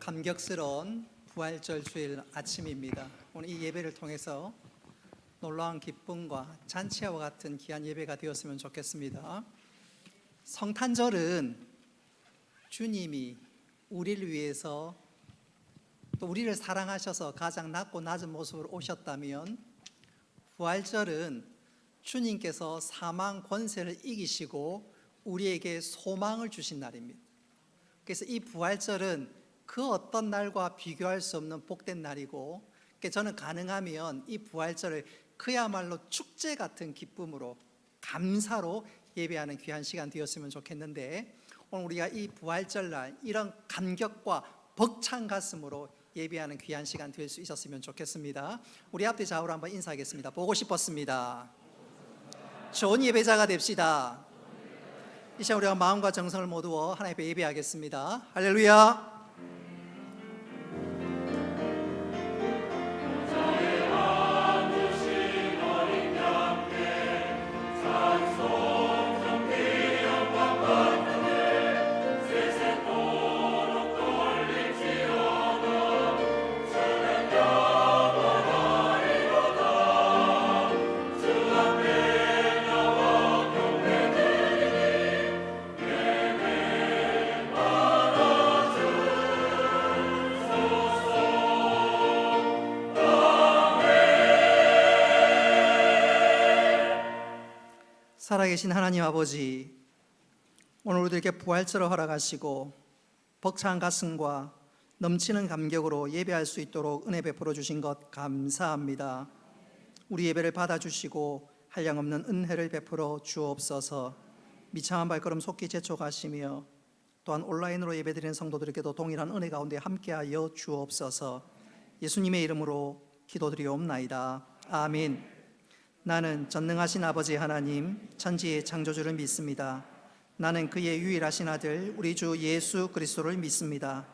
감격스러운 부활절 주일 아침입니다. 오늘 이 예배를 통해서 놀라운 기쁨과 잔치와 같은 귀한 예배가 되었으면 좋겠습니다. 성탄절은 주님이 우리를 위해서 또 우리를 사랑하셔서 가장 낮고 낮은 모습으로 오셨다면, 부활절은 주님께서 사망 권세를 이기시고 우리에게 소망을 주신 날입니다. 그래서 이 부활절은 그 어떤 날과 비교할 수 없는 복된 날이고, 저는 가능하면 이 부활절을 그야말로 축제 같은 기쁨으로, 감사로 예배하는 귀한 시간 되었으면 좋겠는데, 오늘 우리가 이 부활절날 이런 감격과 벅찬 가슴으로 예배하는 귀한 시간 될 수 있었으면 좋겠습니다. 우리 앞에 좌우로 한번 인사하겠습니다. 보고 싶었습니다. 좋은 예배자가 됩시다. 이 시간 우리가 마음과 정성을 모두어 하나님 앞에 예배하겠습니다. 할렐루야. 살아계신 하나님 아버지, 오늘 우리들에게 부활절을 허락하시고 벅찬 가슴과 넘치는 감격으로 예배할 수 있도록 은혜 베풀어 주신 것 감사합니다. 우리 예배를 받아주시고 한량없는 은혜를 베풀어 주옵소서. 미창한 발걸음 속히 재촉하시며 또한 온라인으로 예배드리는 성도들에게도 동일한 은혜 가운데 함께하여 주옵소서. 예수님의 이름으로 기도드리옵나이다. 아멘. 나는 전능하신 아버지 하나님, 천지의 창조주를 믿습니다. 나는 그의 유일하신 아들 우리 주 예수 그리스도를 믿습니다.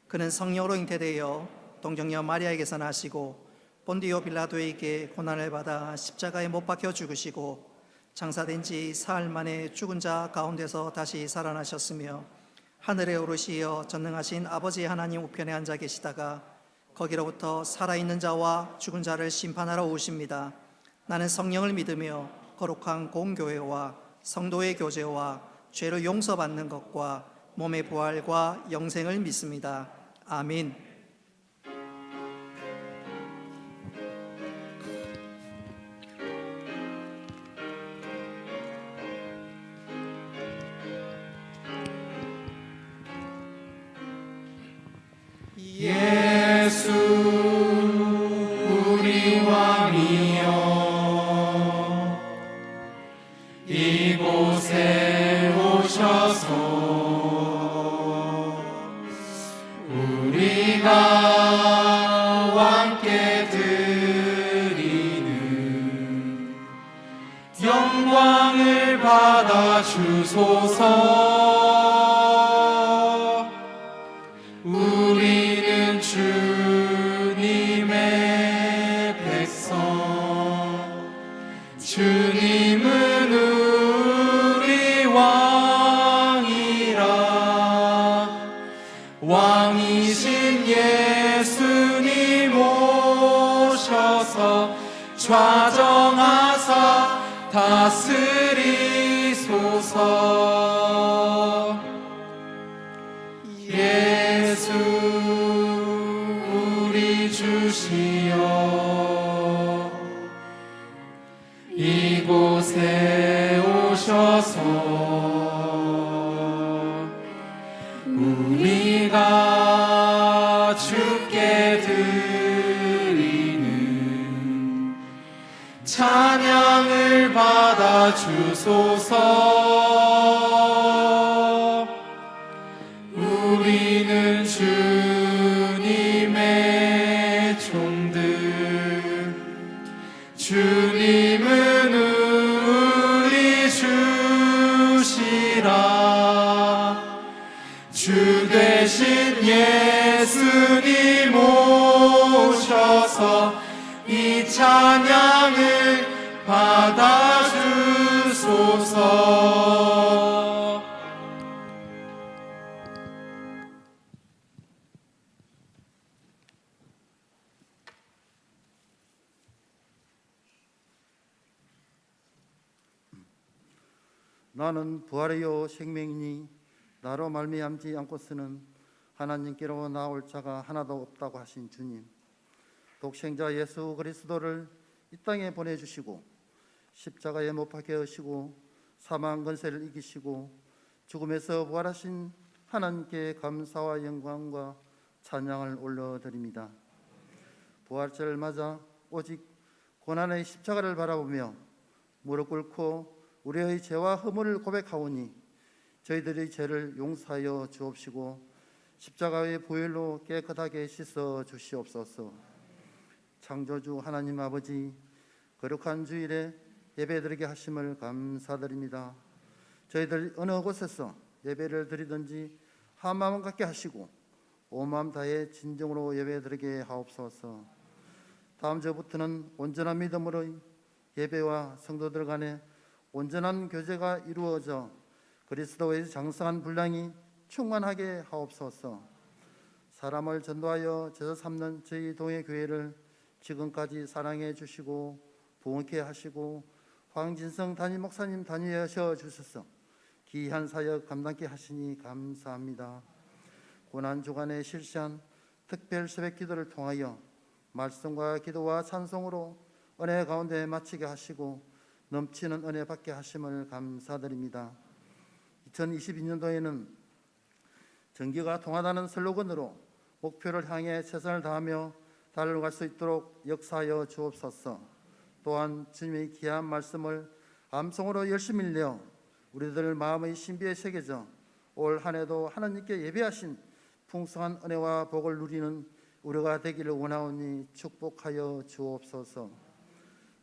그는 성령으로 잉태되어 동정녀 마리아에게서 나시고 본디오 빌라도에게 고난을 받아 십자가에 못 박혀 죽으시고 장사된 지 사흘 만에 죽은 자 가운데서 다시 살아나셨으며 하늘에 오르시어 전능하신 아버지 하나님 우편에 앉아 계시다가 거기로부터 살아있는 자와 죽은 자를 심판하러 오십니다. 나는 성령을 믿으며 거룩한 공교회와 성도의 교제와 죄를 용서받는 것과 몸의 부활과 영생을 믿습니다. 아멘. 예수 우리 왕이여, 이곳에 오셔서 우리가 왕께 드리는 영광을 받아 주소서. 우리는 주님의 백성, 주님은 우리 왕이라. 왕이신 예수님 오셔서 좌정하사 다스리소서. 예수 우리 주시여, 이곳에 오셔서 우리가 주께 드리는 찬양을 받아 주소서. 우리는 주님의 종들, 주님은 우리 주시라. 주 되신 예수님 오셔서 이 찬양을 받아 주소서. 나는 부활이요 생명이니 나로 말미암지 않고서는 하나님께로 나올 자가 하나도 없다고 하신 주님, 독생자 예수 그리스도를 이 땅에 보내주시고 십자가에 못 박혀 하시고 사망 권세를 이기시고 죽음에서 부활하신 하나님께 감사와 영광과 찬양을 올려드립니다. 부활절을 맞아 오직 고난의 십자가를 바라보며 무릎 꿇고 우리의 죄와 허물을 고백하오니 저희들의 죄를 용서하여 주옵시고 십자가의 보혈로 깨끗하게 씻어 주시옵소서. 창조주 하나님 아버지, 거룩한 주일에 예배드리게 하심을 감사드립니다. 저희들 어느 곳에서 예배를 드리든지 한 마음 갖게 하시고 온 마음 다해 진정으로 예배드리게 하옵소서. 다음 주부터는 온전한 믿음으로 예배와 성도들 간에 온전한 교제가 이루어져 그리스도의 장성한 분량이 충만하게 하옵소서. 사람을 전도하여 제자 삼는 저희 동해 교회를 지금까지 사랑해 주시고 부흥케 하시고 황진성 담임 목사님 담임하셔 주셔서 귀한 사역 감당케 하시니 감사합니다. 고난 주간에 실시한 특별 새벽 기도를 통하여 말씀과 기도와 찬송으로 은혜 가운데 마치게 하시고 넘치는 은혜 받게 하심을 감사드립니다. 2022년도에는 전기가 통하다는 슬로건으로 목표를 향해 최선을 다하며 달려갈 수 있도록 역사하여 주옵소서. 또한 주님의 귀한 말씀을 암송으로 열심히 내어 우리들 마음의 신비에 새겨져 올 한 해도 하나님께 예배하신 풍성한 은혜와 복을 누리는 우리가 되기를 원하오니 축복하여 주옵소서.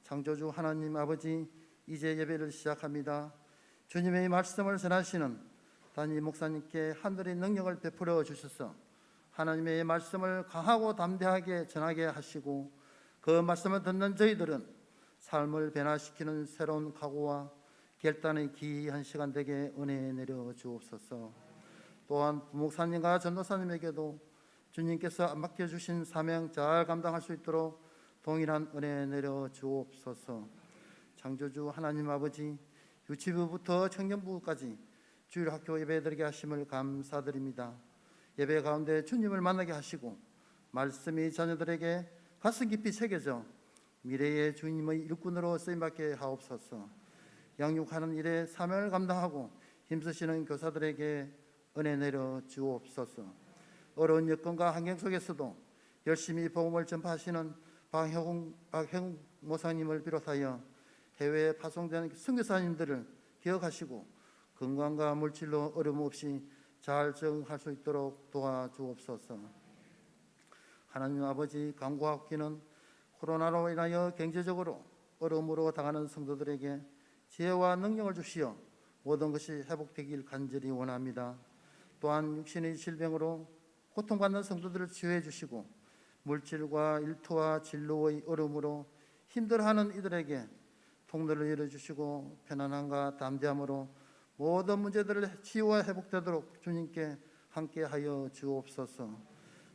창조주 하나님 아버지, 이제 예배를 시작합니다. 주님의 말씀을 전하시는 담임 목사님께 하늘의 능력을 베풀어 주셔서 하나님의 말씀을 강하고 담대하게 전하게 하시고 그 말씀을 듣는 저희들은 삶을 변화시키는 새로운 각오와 결단의 귀한 시간 되게 은혜 내려 주옵소서. 또한 부목사님과 전도사님에게도 주님께서 맡겨주신 사명 잘 감당할 수 있도록 동일한 은혜 내려 주옵소서. 창조주 하나님 아버지, 유치부부터 청년부까지 주일 학교 예배드리게 하심을 감사드립니다. 예배 가운데 주님을 만나게 하시고 말씀이 자녀들에게 가슴 깊이 새겨져 미래의 주님의 일꾼으로 쓰임받게 하옵소서. 양육하는 일에 사명을 감당하고 힘쓰시는 교사들에게 은혜 내려 주옵소서. 어려운 여건과 환경 속에서도 열심히 복음을 전파하시는 박형 목사님을 비롯하여 해외에 파송되는 선교사님들을 기억하시고 건강과 물질로 어려움 없이 잘 적응할 수 있도록 도와주옵소서. 하나님 아버지, 강구학기는 코로나로 인하여 경제적으로 어려움으로 당하는 성도들에게 지혜와 능력을 주시어 모든 것이 회복되길 간절히 원합니다. 또한 육신의 질병으로 고통받는 성도들을 치유해 주시고 물질과 일터와 진로의 어려움으로 힘들어하는 이들에게 통로를 열어주시고 편안함과 담대함으로 모든 문제들을 치유와 회복되도록 주님께 함께하여 주옵소서.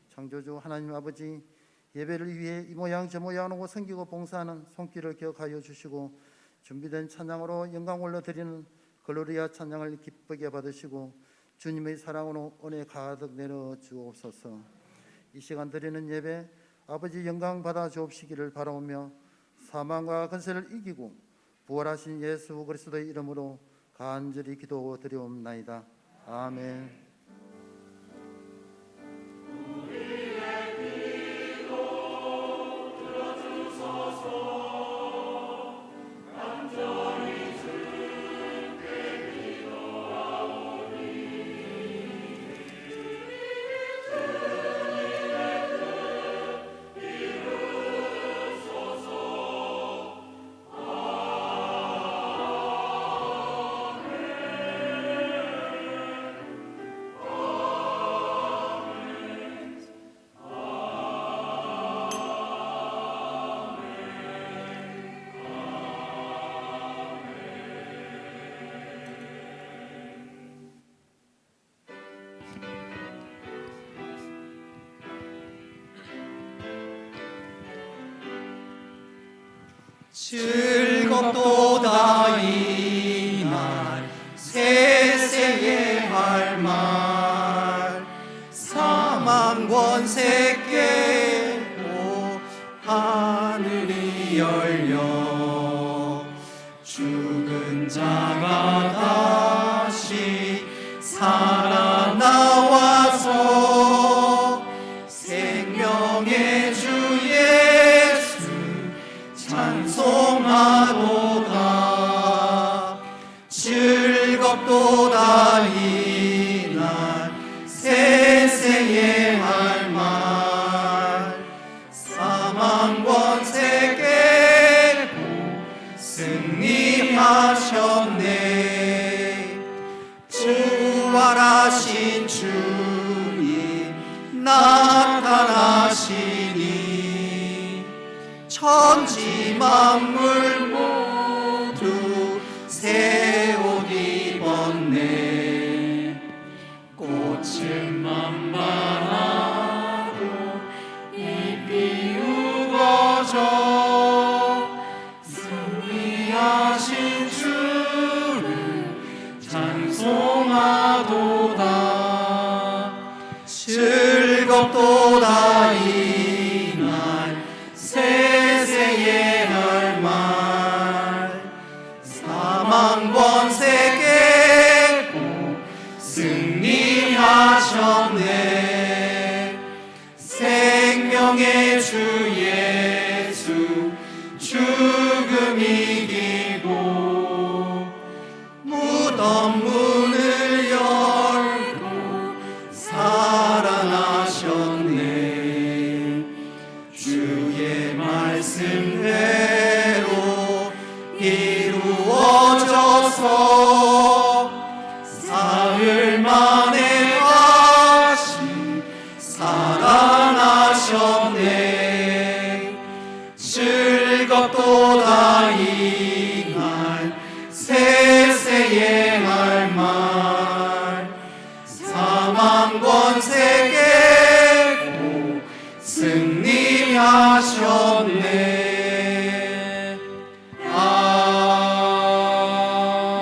창조주 하나님 아버지, 예배를 위해 이 모양 저 모양으로 섬기고 봉사하는 손길을 기억하여 주시고 준비된 찬양으로 영광 올려드리는 글로리아 찬양을 기쁘게 받으시고 주님의 사랑으로 은혜 가득 내려 주옵소서. 이 시간 드리는 예배 아버지 영광 받아 주옵시기를 바라오며 사망과 권세를 이기고 부활하신 예수 그리스도의 이름으로 간절히 기도드리옵나이다. 아멘. 즐겁도다 이날 밤새 깨고 하늘이 열려 죽은 자가 다시 살아나와서 생명의 주 예수 찬송하도다. 즐겁도다 이날 세세의 할 말. 사망 권세 깨고 승리하셨네. 부활하신 주님 나타나시니 천지 만물 모두 새 옷 입었네. 꽃은 만발하고 잎이 우거져 승리하신 주를 찬송하도다. 즐겁도다 이날 세세의 할 말. 사망 권세 깨고 승리하셨네. 생명의 주 예수 죽음 이기고 무덤 문을 열고 살아나셨네. 주의 말씀대로 이루어져서 사흘 만에 다시 살아나셨네. 즐겁도다 이날 세세의 할 말. 사망 권세 깨고 승리하셨네.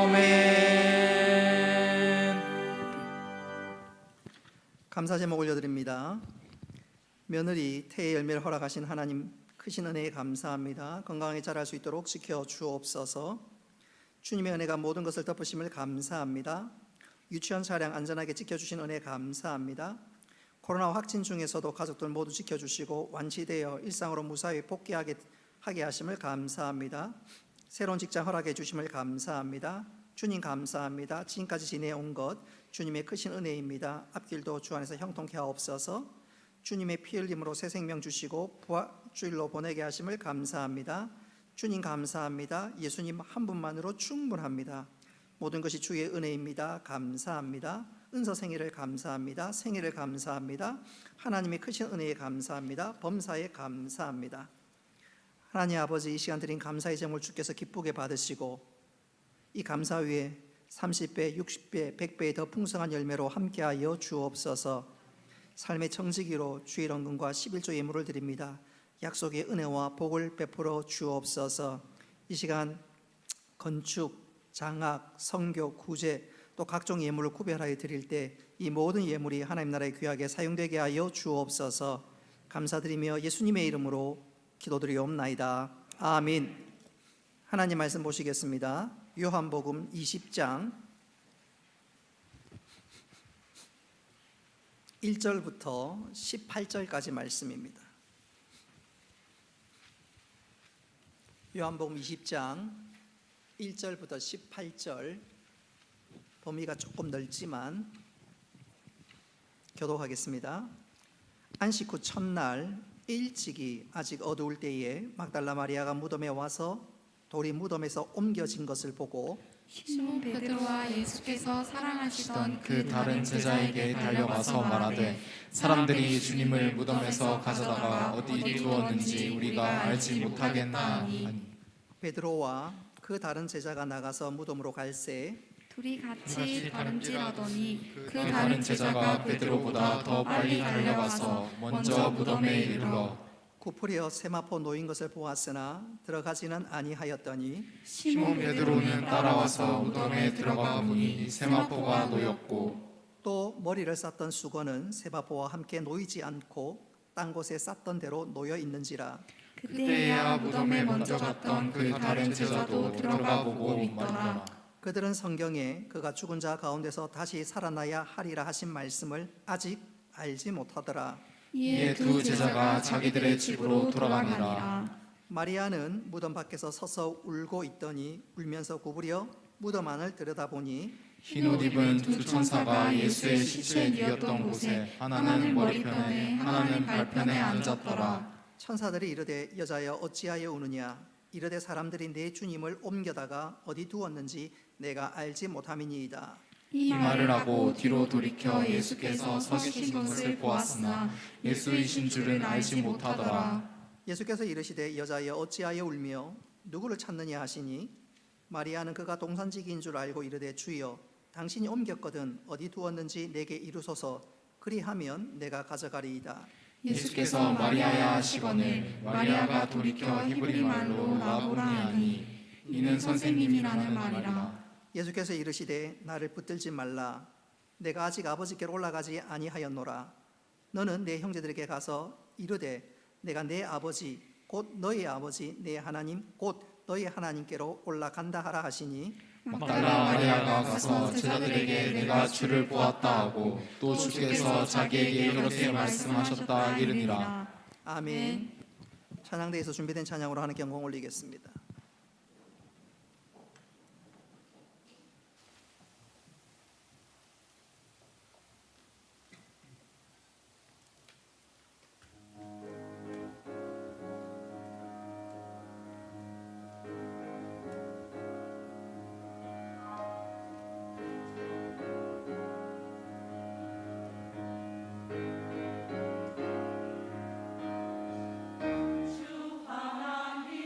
아멘. 감사 제목 올려드립니다. 며느리 태의 열매를 허락하신 하나님 크신 은혜에 감사합니다. 건강하게 자랄 수 있도록 지켜 주옵소서. 주님의 은혜가 모든 것을 덮으심을 감사합니다. 유치원 차량 안전하게 지켜주신 은혜 감사합니다. 코로나 확진 중에서도 가족들 모두 지켜주시고 완치되어 일상으로 무사히 복귀하게 하심을 감사합니다. 새로운 직장 허락해 주심을 감사합니다. 주님 감사합니다. 지금까지 지내온 것 주님의 크신 은혜입니다. 앞길도 주 안에서 형통케 하옵소서. 주님의 피 흘림으로 새 생명 주시고 부활주일로 보내게 하심을 감사합니다. 주님 감사합니다. 예수님 한 분만으로 충분합니다. 모든 것이 주의 은혜입니다. 감사합니다. 은서 생일을 감사합니다. 생일을 감사합니다. 하나님의 크신 은혜에 감사합니다. 범사에 감사합니다. 하나님 아버지, 이 시간 드린 감사의 제목을 주께서 기쁘게 받으시고 이 감사 위에 30배, 60배, 100배의 더 풍성한 열매로 함께하여 주옵소서. 삶의 청지기로 주일 헌금과 11조 예물을 드립니다. 약속의 은혜와 복을 베풀어 주옵소서. 이 시간 건축, 장학, 선교, 구제 또 각종 예물을 구별하여 드릴 때 이 모든 예물이 하나님 나라의 귀하게 사용되게 하여 주옵소서. 감사드리며 예수님의 이름으로 기도드리옵나이다. 아멘. 하나님 말씀 보시겠습니다. 요한복음 20장 1절부터 18절까지 말씀입니다. 요한복음 20장 1절부터 18절, 범위가 조금 넓지만 교독하겠습니다. 안식 후 첫날 일찍이 아직 어두울 때에 막달라 마리아가 무덤에 와서 돌이 무덤에서 옮겨진 것을 보고 시몬 베드로와 예수께서 사랑하시던 그 다른 제자에게 달려가서 말하되 사람들이 주님을 무덤에서 가져다가 어디 두었는지 우리가 알지 못하겠나니. 베드로와 그 다른 제자가 나가서 무덤으로 갈새 둘이 같이 걸음질하더니 그 다른 제자가 베드로보다 더 빨리 달려가서 먼저 무덤에 이르러 구부려 세마포 놓인 것을 보았으나 들어가지는 아니하였더니 시몬 베드로는 따라와서 무덤에 들어가 보니 세마포가 놓였고 또 머리를 쌌던 수건은 세바포와 함께 놓이지 않고 딴 곳에 쌌던 대로 놓여 있는지라. 그때야 무덤에 먼저 갔던 그 다른 제자도 들어가 보고 믿더라. 그들은 성경에 그가 죽은 자 가운데서 다시 살아나야 하리라 하신 말씀을 아직 알지 못하더라. 이에 두 제자가 자기들의 집으로 돌아가니라. 마리아는 무덤 밖에서 서서 울고 있더니 울면서 구부려 무덤 안을 들여다보니 흰 옷 입은 두 천사가 예수의 시체 뉘었던 곳에 하나는 머리편에 하나는 발편에 앉았더라. 천사들이 이르되 여자여 어찌하여 우느냐. 이르되 사람들이 내 주님을 옮겨다가 어디 두었는지 내가 알지 못함이니이다. 이 이 말을 하고 뒤로 돌이켜 예수께서 서 계신 것을 보았으나 예수이신 줄은 알지 못하더라. 예수께서 이르시되 여자여 어찌하여 울며 누구를 찾느냐 하시니 마리아는 그가 동산지기인 줄 알고 이르되 주여 당신이 옮겼거든 어디 두었는지 내게 이루소서. 그리하면 내가 가져가리이다. 예수께서 마리아야 하시거늘 마리아가 돌이켜 히브리 말로 라보니 하니 이는 선생님이라는 말이라. 예수께서 이르시되 나를 붙들지 말라. 내가 아직 아버지께로 올라가지 아니하였노라. 너는 내 형제들에게 가서 이르되 내가 내 아버지 곧 너희 아버지 내 하나님 곧 너희 하나님께로 올라간다 하라 하시니 막달라 마리아가 가서 제자들에게 내가 주를 보았다 하고 또 주께서 자기에게 이렇게 말씀하셨다 이르니라. 아멘. 찬양대에서 준비된 찬양으로 하나님께 영광 올리겠습니다. 주 하나님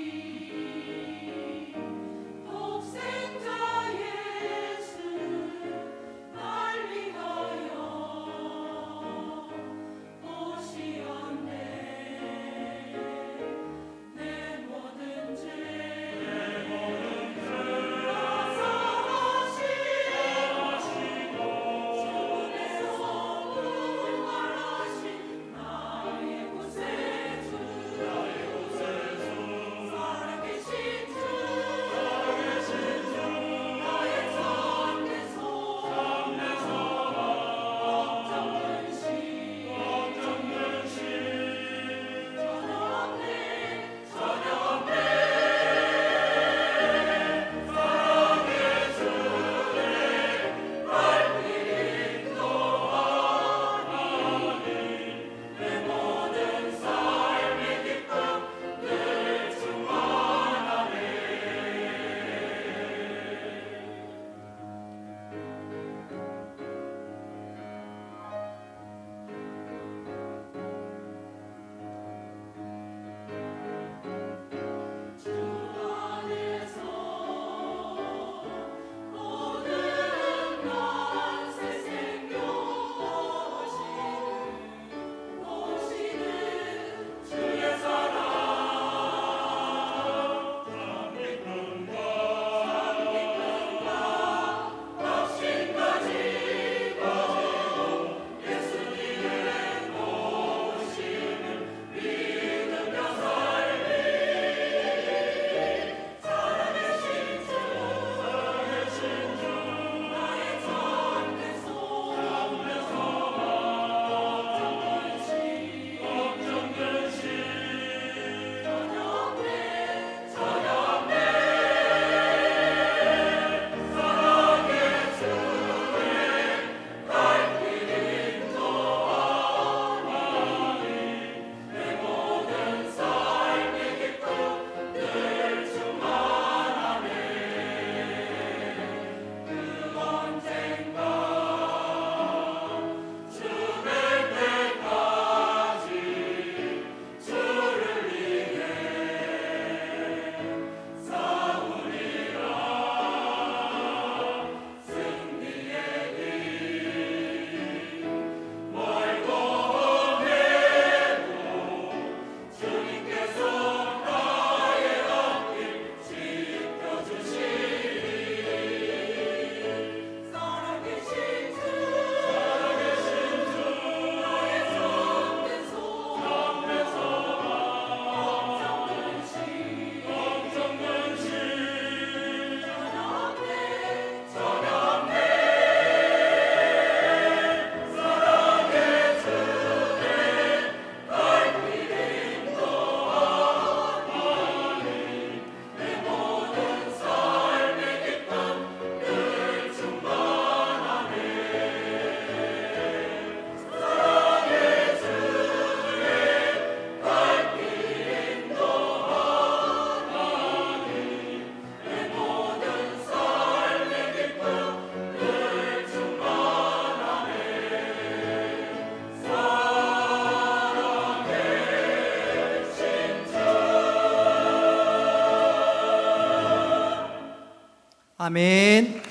아멘.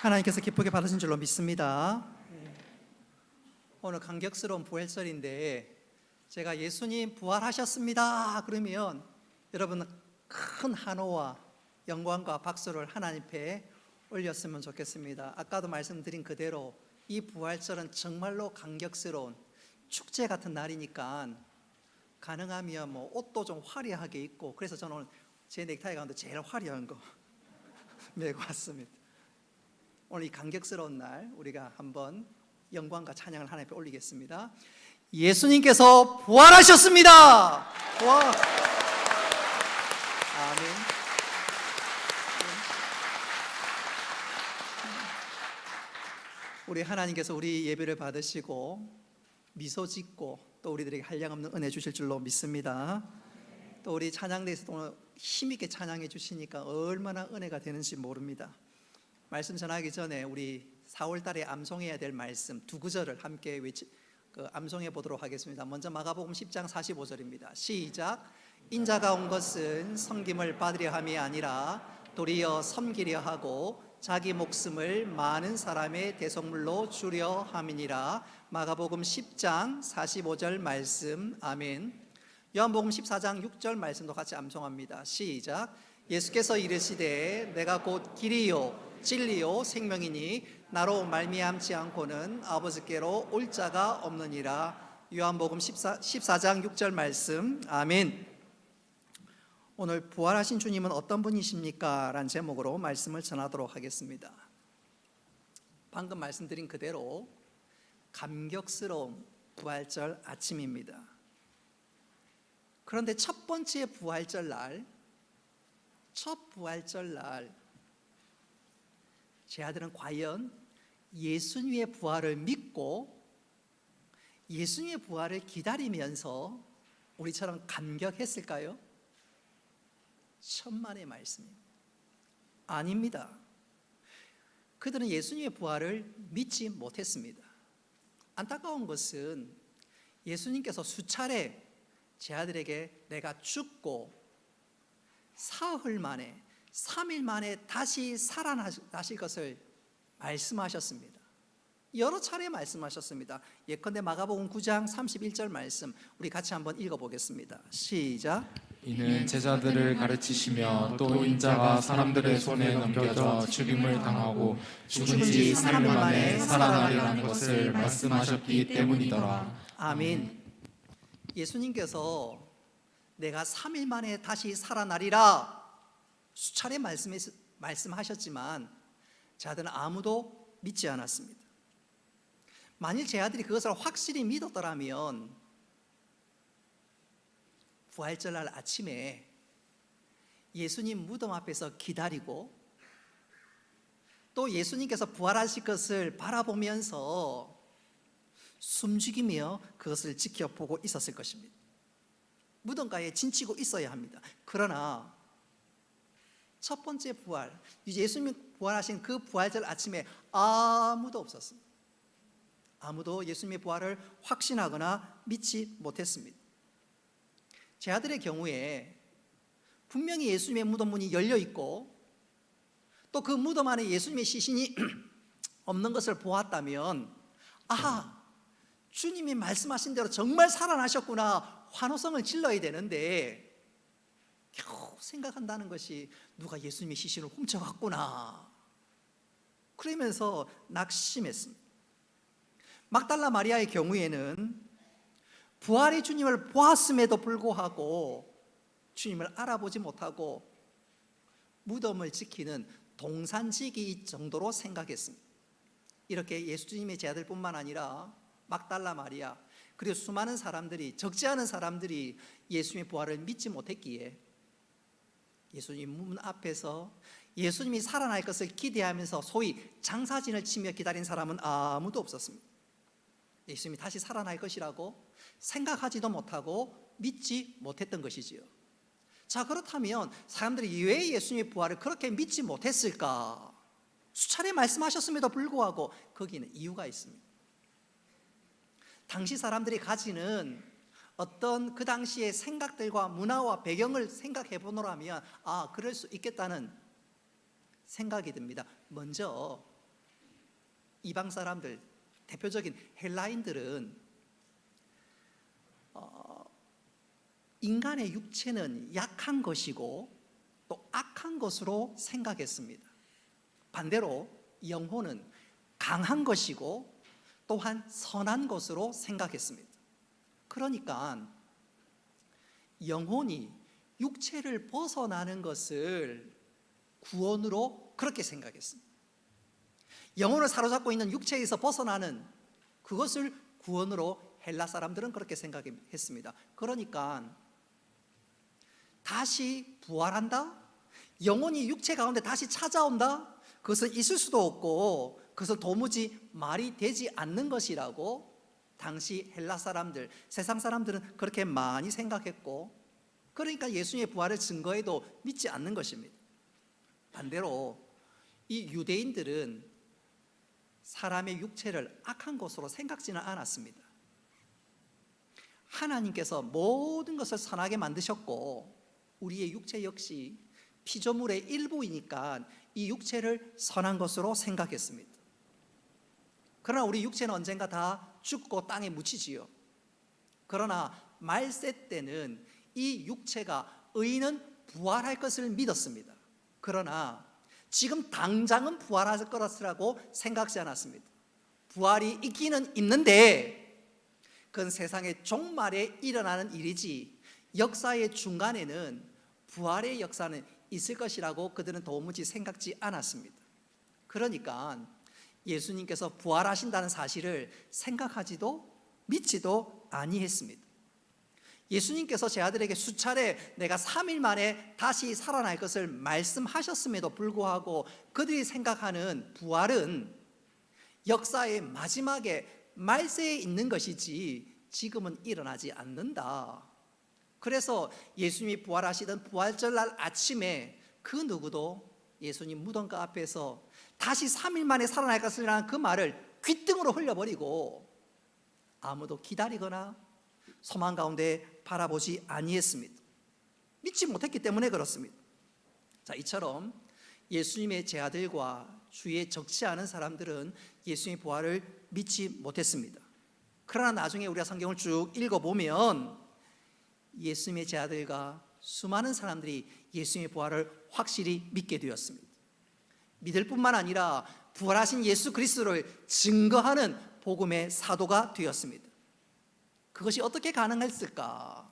하나님께서 기쁘게 받으신 줄로 믿습니다. 오늘 감격스러운 부활절인데 제가 예수님 부활하셨습니다 그러면 여러분 큰 환호와 영광과 박수를 하나님 앞에 올렸으면 좋겠습니다. 아까도 말씀드린 그대로 이 부활절은 정말로 감격스러운 축제 같은 날이니까 가능하면 뭐 옷도 좀 화려하게 입고, 그래서 저는 오늘 제 넥타이 가운데 제일 화려한 거 메고 왔습니다. 오늘 이 감격스러운 날 우리가 한번 영광과 찬양을 하나님 앞에 올리겠습니다. 예수님께서 부활하셨습니다. 와. 아멘. 우리 하나님께서 우리 예배를 받으시고 미소 짓고 또 우리들에게 한량없는 은혜 주실 줄로 믿습니다. 또 우리 찬양대에서 오늘 힘있게 찬양해 주시니까 얼마나 은혜가 되는지 모릅니다. 말씀 전하기 전에 우리 4월 달에 암송해야 될 말씀 두 구절을 함께 암송해 보도록 하겠습니다. 먼저 마가복음 10장 45절입니다. 시작. 인자가 온 것은 섬김을 받으려 함이 아니라 도리어 섬기려 하고 자기 목숨을 많은 사람의 대속물로 주려 함이니라. 마가복음 10장 45절 말씀. 아멘. 요한복음 14장 6절 말씀도 같이 암송합니다. 시작. 예수께서 이르시되 내가 곧 길이요 진리요 생명이니 나로 말미암지 않고는 아버지께로 올 자가 없느니라. 요한복음 14장 6절 말씀. 아멘. 오늘 부활하신 주님은 어떤 분이십니까? 라는 제목으로 말씀을 전하도록 하겠습니다. 방금 말씀드린 그대로 감격스러운 부활절 아침입니다. 그런데 첫 번째 부활절 날, 첫 부활절 날 제 아들은 과연 예수님의 부활을 믿고 예수님의 부활을 기다리면서 우리처럼 감격했을까요? 천만의 말씀입니다. 아닙니다. 그들은 예수님의 부활을 믿지 못했습니다. 안타까운 것은 예수님께서 수차례 제 아들에게 내가 죽고 사흘 만에 3일 만에 다시 살아나실 것을 말씀하셨습니다. 여러 차례 말씀하셨습니다. 예컨대 마가복음 9장 31절 말씀 우리 같이 한번 읽어보겠습니다. 시작. 이는 제자들을 가르치시며 또 인자가 사람들의 손에 넘겨져 죽임을 당하고 죽은 지 3일 만에 살아나리라는 것을 말씀하셨기 때문이더라. 아멘. 예수님께서 내가 3일 만에 다시 살아나리라 수차례 말씀하셨지만 제 아들은 아무도 믿지 않았습니다. 만일 제 아들이 그것을 확실히 믿었더라면 부활절날 아침에 예수님 무덤 앞에서 기다리고 또 예수님께서 부활하실 것을 바라보면서 숨죽이며 그것을 지켜보고 있었을 것입니다. 무덤가에 진치고 있어야 합니다. 그러나 첫 번째 부활, 예수님이 부활하신 그 부활절 아침에 아무도 없었습니다. 아무도 예수님의 부활을 확신하거나 믿지 못했습니다. 제 아들의 경우에 분명히 예수님의 무덤 문이 열려 있고 또 그 무덤 안에 예수님의 시신이 없는 것을 보았다면 아하, 주님이 말씀하신 대로 정말 살아나셨구나 환호성을 질러야 되는데 겨우 생각한다는 것이 누가 예수님의 시신을 훔쳐갔구나 그러면서 낙심했습니다. 막달라 마리아의 경우에는 부활의 주님을 보았음에도 불구하고 주님을 알아보지 못하고 무덤을 지키는 동산지기 정도로 생각했습니다. 이렇게 예수님의 제자들뿐만 아니라 막달라 마리아 그리고 수많은 사람들이, 적지 않은 사람들이 예수님의 부활을 믿지 못했기에 예수님 문 앞에서 예수님이 살아날 것을 기대하면서 소위 장사진을 치며 기다린 사람은 아무도 없었습니다. 예수님이 다시 살아날 것이라고 생각하지도 못하고 믿지 못했던 것이지요. 자, 그렇다면 사람들이 왜 예수님의 부활을 그렇게 믿지 못했을까? 수차례 말씀하셨음에도 불구하고 거기는 이유가 있습니다. 당시 사람들이 가지는 어떤 그 당시의 생각들과 문화와 배경을 생각해 보노라면 그럴 수 있겠다는 생각이 듭니다. 먼저 이방 사람들, 대표적인 헬라인들은 인간의 육체는 약한 것이고 또 악한 것으로 생각했습니다. 반대로 영혼은 강한 것이고 또한 선한 것으로 생각했습니다. 그러니까 영혼이 육체를 벗어나는 것을 구원으로 그렇게 생각했습니다. 영혼을 사로잡고 있는 육체에서 벗어나는 그것을 구원으로 헬라 사람들은 그렇게 생각했습니다. 그러니까 다시 부활한다? 영혼이 육체 가운데 다시 찾아온다? 그것은 있을 수도 없고 그것은 도무지 말이 되지 않는 것이라고 당시 헬라 사람들, 세상 사람들은 그렇게 많이 생각했고, 그러니까 예수님의 부활을 증거해도 믿지 않는 것입니다. 반대로 이 유대인들은 사람의 육체를 악한 것으로 생각지는 않았습니다. 하나님께서 모든 것을 선하게 만드셨고 우리의 육체 역시 피조물의 일부이니까 이 육체를 선한 것으로 생각했습니다. 그러나 우리 육체는 언젠가 다 죽고 땅에 묻히지요. 그러나 말세 때는 이 육체가 의인은 부활할 것을 믿었습니다. 그러나 지금 당장은 부활할 것이라고 생각하지 않았습니다. 부활이 있기는 있는데 그건 세상의 종말에 일어나는 일이지 역사의 중간에는 부활의 역사는 있을 것이라고 그들은 도무지 생각지 않았습니다. 그러니까 예수님께서 부활하신다는 사실을 생각하지도 믿지도 아니했습니다. 예수님께서 제 아들에게 수차례 내가 3일 만에 다시 살아날 것을 말씀하셨음에도 불구하고 그들이 생각하는 부활은 역사의 마지막에 말세에 있는 것이지 지금은 일어나지 않는다. 그래서 예수님이 부활하시던 부활절 날 아침에 그 누구도 예수님 무덤가 앞에서 다시 3일 만에 살아날 것이라는 그 말을 귓등으로 흘려버리고 아무도 기다리거나 소망 가운데 바라보지 아니했습니다. 믿지 못했기 때문에 그렇습니다. 자, 이처럼 예수님의 제자들과 주위에 적지 않은 사람들은 예수님의 부활을 믿지 못했습니다. 그러나 나중에 우리가 성경을 쭉 읽어보면 예수님의 제자들과 수많은 사람들이 예수님의 부활을 확실히 믿게 되었습니다. 믿을 뿐만 아니라 부활하신 예수 그리스도를 증거하는 복음의 사도가 되었습니다. 그것이 어떻게 가능했을까?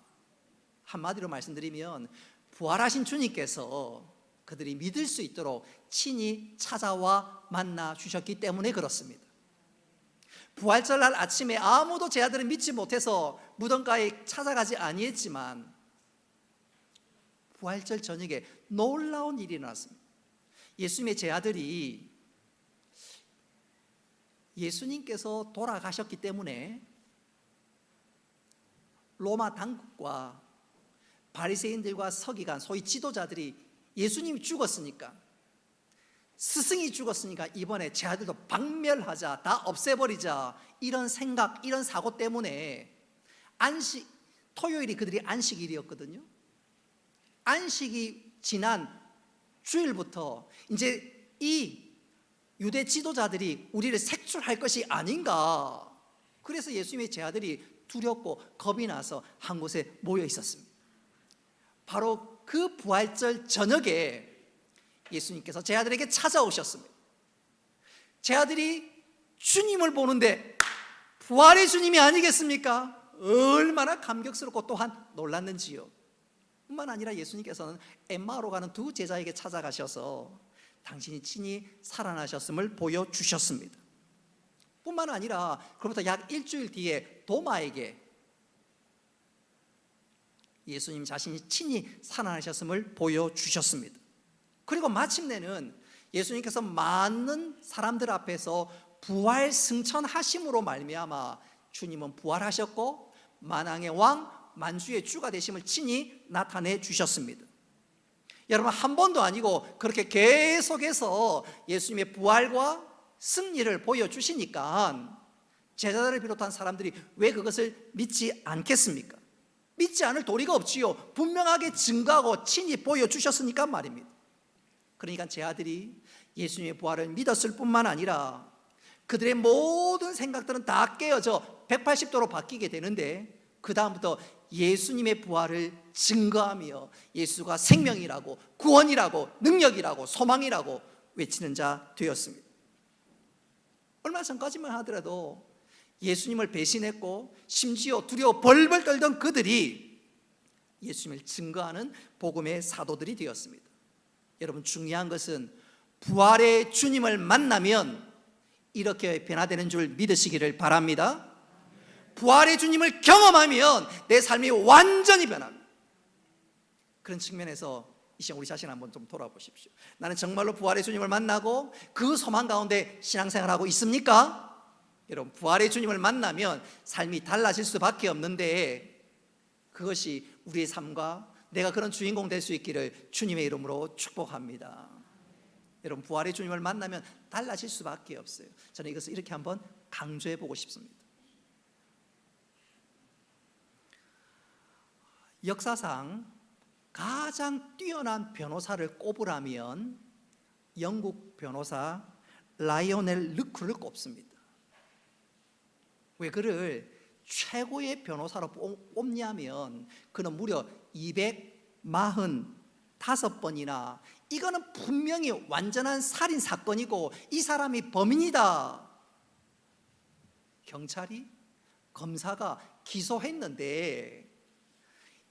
한마디로 말씀드리면 부활하신 주님께서 그들이 믿을 수 있도록 친히 찾아와 만나 주셨기 때문에 그렇습니다. 부활절 날 아침에 아무도 제자들은 믿지 못해서 무덤가에 찾아가지 아니했지만 부활절 저녁에 놀라운 일이 일어났습니다. 예수님의 제자들이 예수님께서 돌아가셨기 때문에 로마 당국과 바리새인들과 서기관, 소위 지도자들이 예수님이 죽었으니까, 스승이 죽었으니까 이번에 제자들도 박멸하자, 다 없애버리자, 이런 생각, 이런 사고 때문에 토요일이 그들이 안식일이었거든요. 안식이 지난 주일부터 이제 이 유대 지도자들이 우리를 색출할 것이 아닌가. 그래서 예수님의 제자들이 두렵고 겁이 나서 한 곳에 모여 있었습니다. 바로 그 부활절 저녁에 예수님께서 제자들에게 찾아오셨습니다. 제자들이 주님을 보는데 부활의 주님이 아니겠습니까? 얼마나 감격스럽고 또한 놀랐는지요. 뿐만 아니라 예수님께서는 엠마오로 가는 두 제자에게 찾아가셔서 당신이 친히 살아나셨음을 보여주셨습니다. 뿐만 아니라 그로부터 약 일주일 뒤에 도마에게 예수님 자신이 친히 살아나셨음을 보여주셨습니다. 그리고 마침내는 예수님께서 많은 사람들 앞에서 부활 승천하심으로 말미암아 주님은 부활하셨고 만왕의 왕, 만주의 주가 되심을 친히 나타내 주셨습니다. 여러분, 한 번도 아니고 그렇게 계속해서 예수님의 부활과 승리를 보여주시니까 제자들을 비롯한 사람들이 왜 그것을 믿지 않겠습니까? 믿지 않을 도리가 없지요. 분명하게 증거하고 친히 보여주셨으니까 말입니다. 그러니까 제 아들이 예수님의 부활을 믿었을 뿐만 아니라 그들의 모든 생각들은 다 깨어져 180도로 바뀌게 되는데, 그 다음부터 예수님의 부활을 증거하며 예수가 생명이라고, 구원이라고, 능력이라고, 소망이라고 외치는 자 되었습니다. 얼마 전까지만 하더라도 예수님을 배신했고 심지어 두려워 벌벌 떨던 그들이 예수님을 증거하는 복음의 사도들이 되었습니다. 여러분, 중요한 것은 부활의 주님을 만나면 이렇게 변화되는 줄 믿으시기를 바랍니다. 부활의 주님을 경험하면 내 삶이 완전히 변합니다. 그런 측면에서 이 시간 우리 자신 한번 좀 돌아보십시오. 나는 정말로 부활의 주님을 만나고 그 소망 가운데 신앙생활하고 있습니까? 여러분, 부활의 주님을 만나면 삶이 달라질 수밖에 없는데, 그것이 우리의 삶과 내가 그런 주인공 될 수 있기를 주님의 이름으로 축복합니다. 여러분, 부활의 주님을 만나면 달라질 수밖에 없어요. 저는 이것을 이렇게 한번 강조해 보고 싶습니다. 역사상 가장 뛰어난 변호사를 꼽으라면 영국 변호사 라이오넬 르크를 꼽습니다. 왜 그를 최고의 변호사로 꼽냐면 그는 무려 245번이나, 이거는 분명히 완전한 살인 사건이고 이 사람이 범인이다, 경찰이, 검사가 기소했는데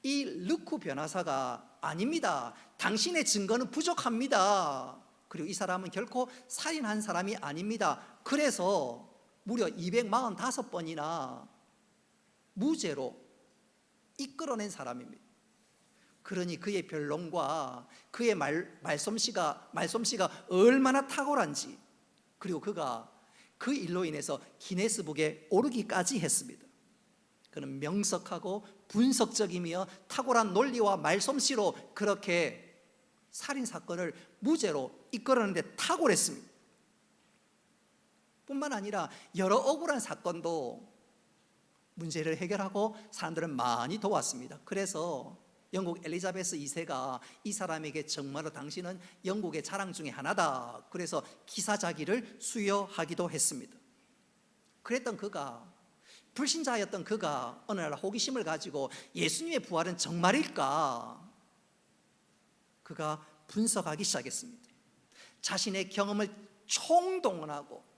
이 르크 변호사가 아닙니다, 당신의 증거는 부족합니다, 그리고 이 사람은 결코 살인한 사람이 아닙니다, 그래서 무려 245번이나 무죄로 이끌어낸 사람입니다. 그러니 그의 변론과 그의 말솜씨가 얼마나 탁월한지, 그리고 그가 그 일로 인해서 기네스북에 오르기까지 했습니다. 그는 명석하고 분석적이며 탁월한 논리와 말솜씨로 그렇게 살인사건을 무죄로 이끌어내는데 탁월했습니다. 뿐만 아니라 여러 억울한 사건도 문제를 해결하고 사람들은 많이 도왔습니다. 그래서 영국 엘리자베스 2세가 이 사람에게 정말로 당신은 영국의 자랑 중에 하나다, 그래서 기사자기를 수여하기도 했습니다. 그랬던 그가, 불신자였던 그가 어느 날 호기심을 가지고 예수님의 부활은 정말일까? 그가 분석하기 시작했습니다. 자신의 경험을 총동원하고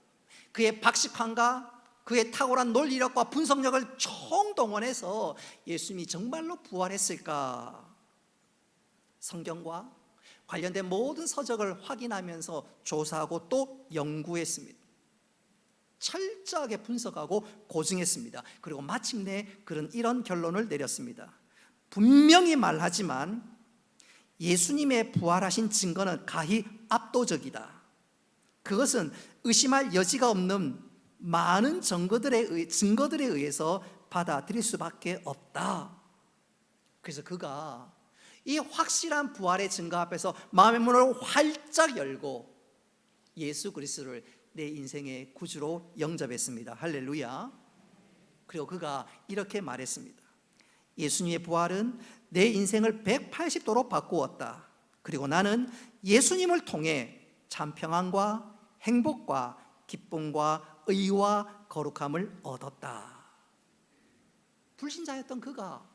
그의 박식함과 그의 탁월한 논리력과 분석력을 총동원해서 예수님이 정말로 부활했을까? 성경과 관련된 모든 서적을 확인하면서 조사하고 또 연구했습니다. 철저하게 분석하고 고증했습니다. 그리고 마침내 그는 이런 결론을 내렸습니다. 분명히 말하지만 예수님의 부활하신 증거는 가히 압도적이다. 그것은 의심할 여지가 없는 많은 증거들에 의해서 받아들일 수밖에 없다. 그래서 그가 이 확실한 부활의 증거 앞에서 마음의 문을 활짝 열고 예수 그리스도를 내 인생의 구주로 영접했습니다. 할렐루야. 그리고 그가 이렇게 말했습니다. 예수님의 부활은 내 인생을 180도로 바꾸었다. 그리고 나는 예수님을 통해 참 평안과 행복과 기쁨과 의와 거룩함을 얻었다. 불신자였던 그가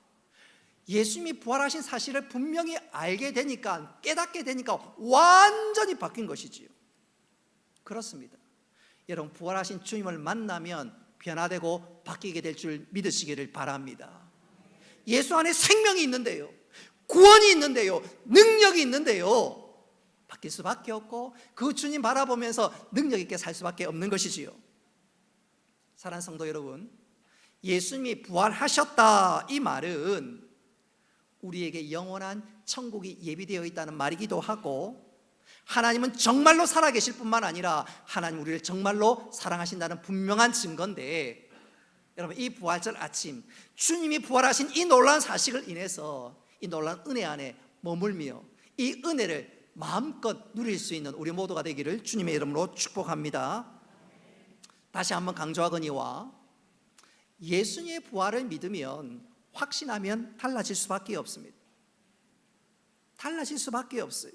예수님이 부활하신 사실을 분명히 알게 되니까, 깨닫게 되니까 완전히 바뀐 것이지요. 그렇습니다. 여러분, 부활하신 주님을 만나면 변화되고 바뀌게 될 줄 믿으시기를 바랍니다. 예수 안에 생명이 있는데요, 구원이 있는데요, 능력이 있는데요, 바뀔 수밖에 없고 그 주님 바라보면서 능력 있게 살 수밖에 없는 것이지요. 사랑하는 성도 여러분, 예수님이 부활하셨다, 이 말은 우리에게 영원한 천국이 예비되어 있다는 말이기도 하고, 하나님은 정말로 살아계실 뿐만 아니라 하나님 우리를 정말로 사랑하신다는 분명한 증거인데, 여러분, 이 부활절 아침 주님이 부활하신 이 놀라운 사실을 인해서 이 놀라운 은혜 안에 머물며 이 은혜를 마음껏 누릴 수 있는 우리 모두가 되기를 주님의 이름으로 축복합니다. 다시 한번 강조하거니와 예수님의 부활을 믿으면 확신하면 달라질 수밖에 없습니다. 달라질 수밖에 없어요.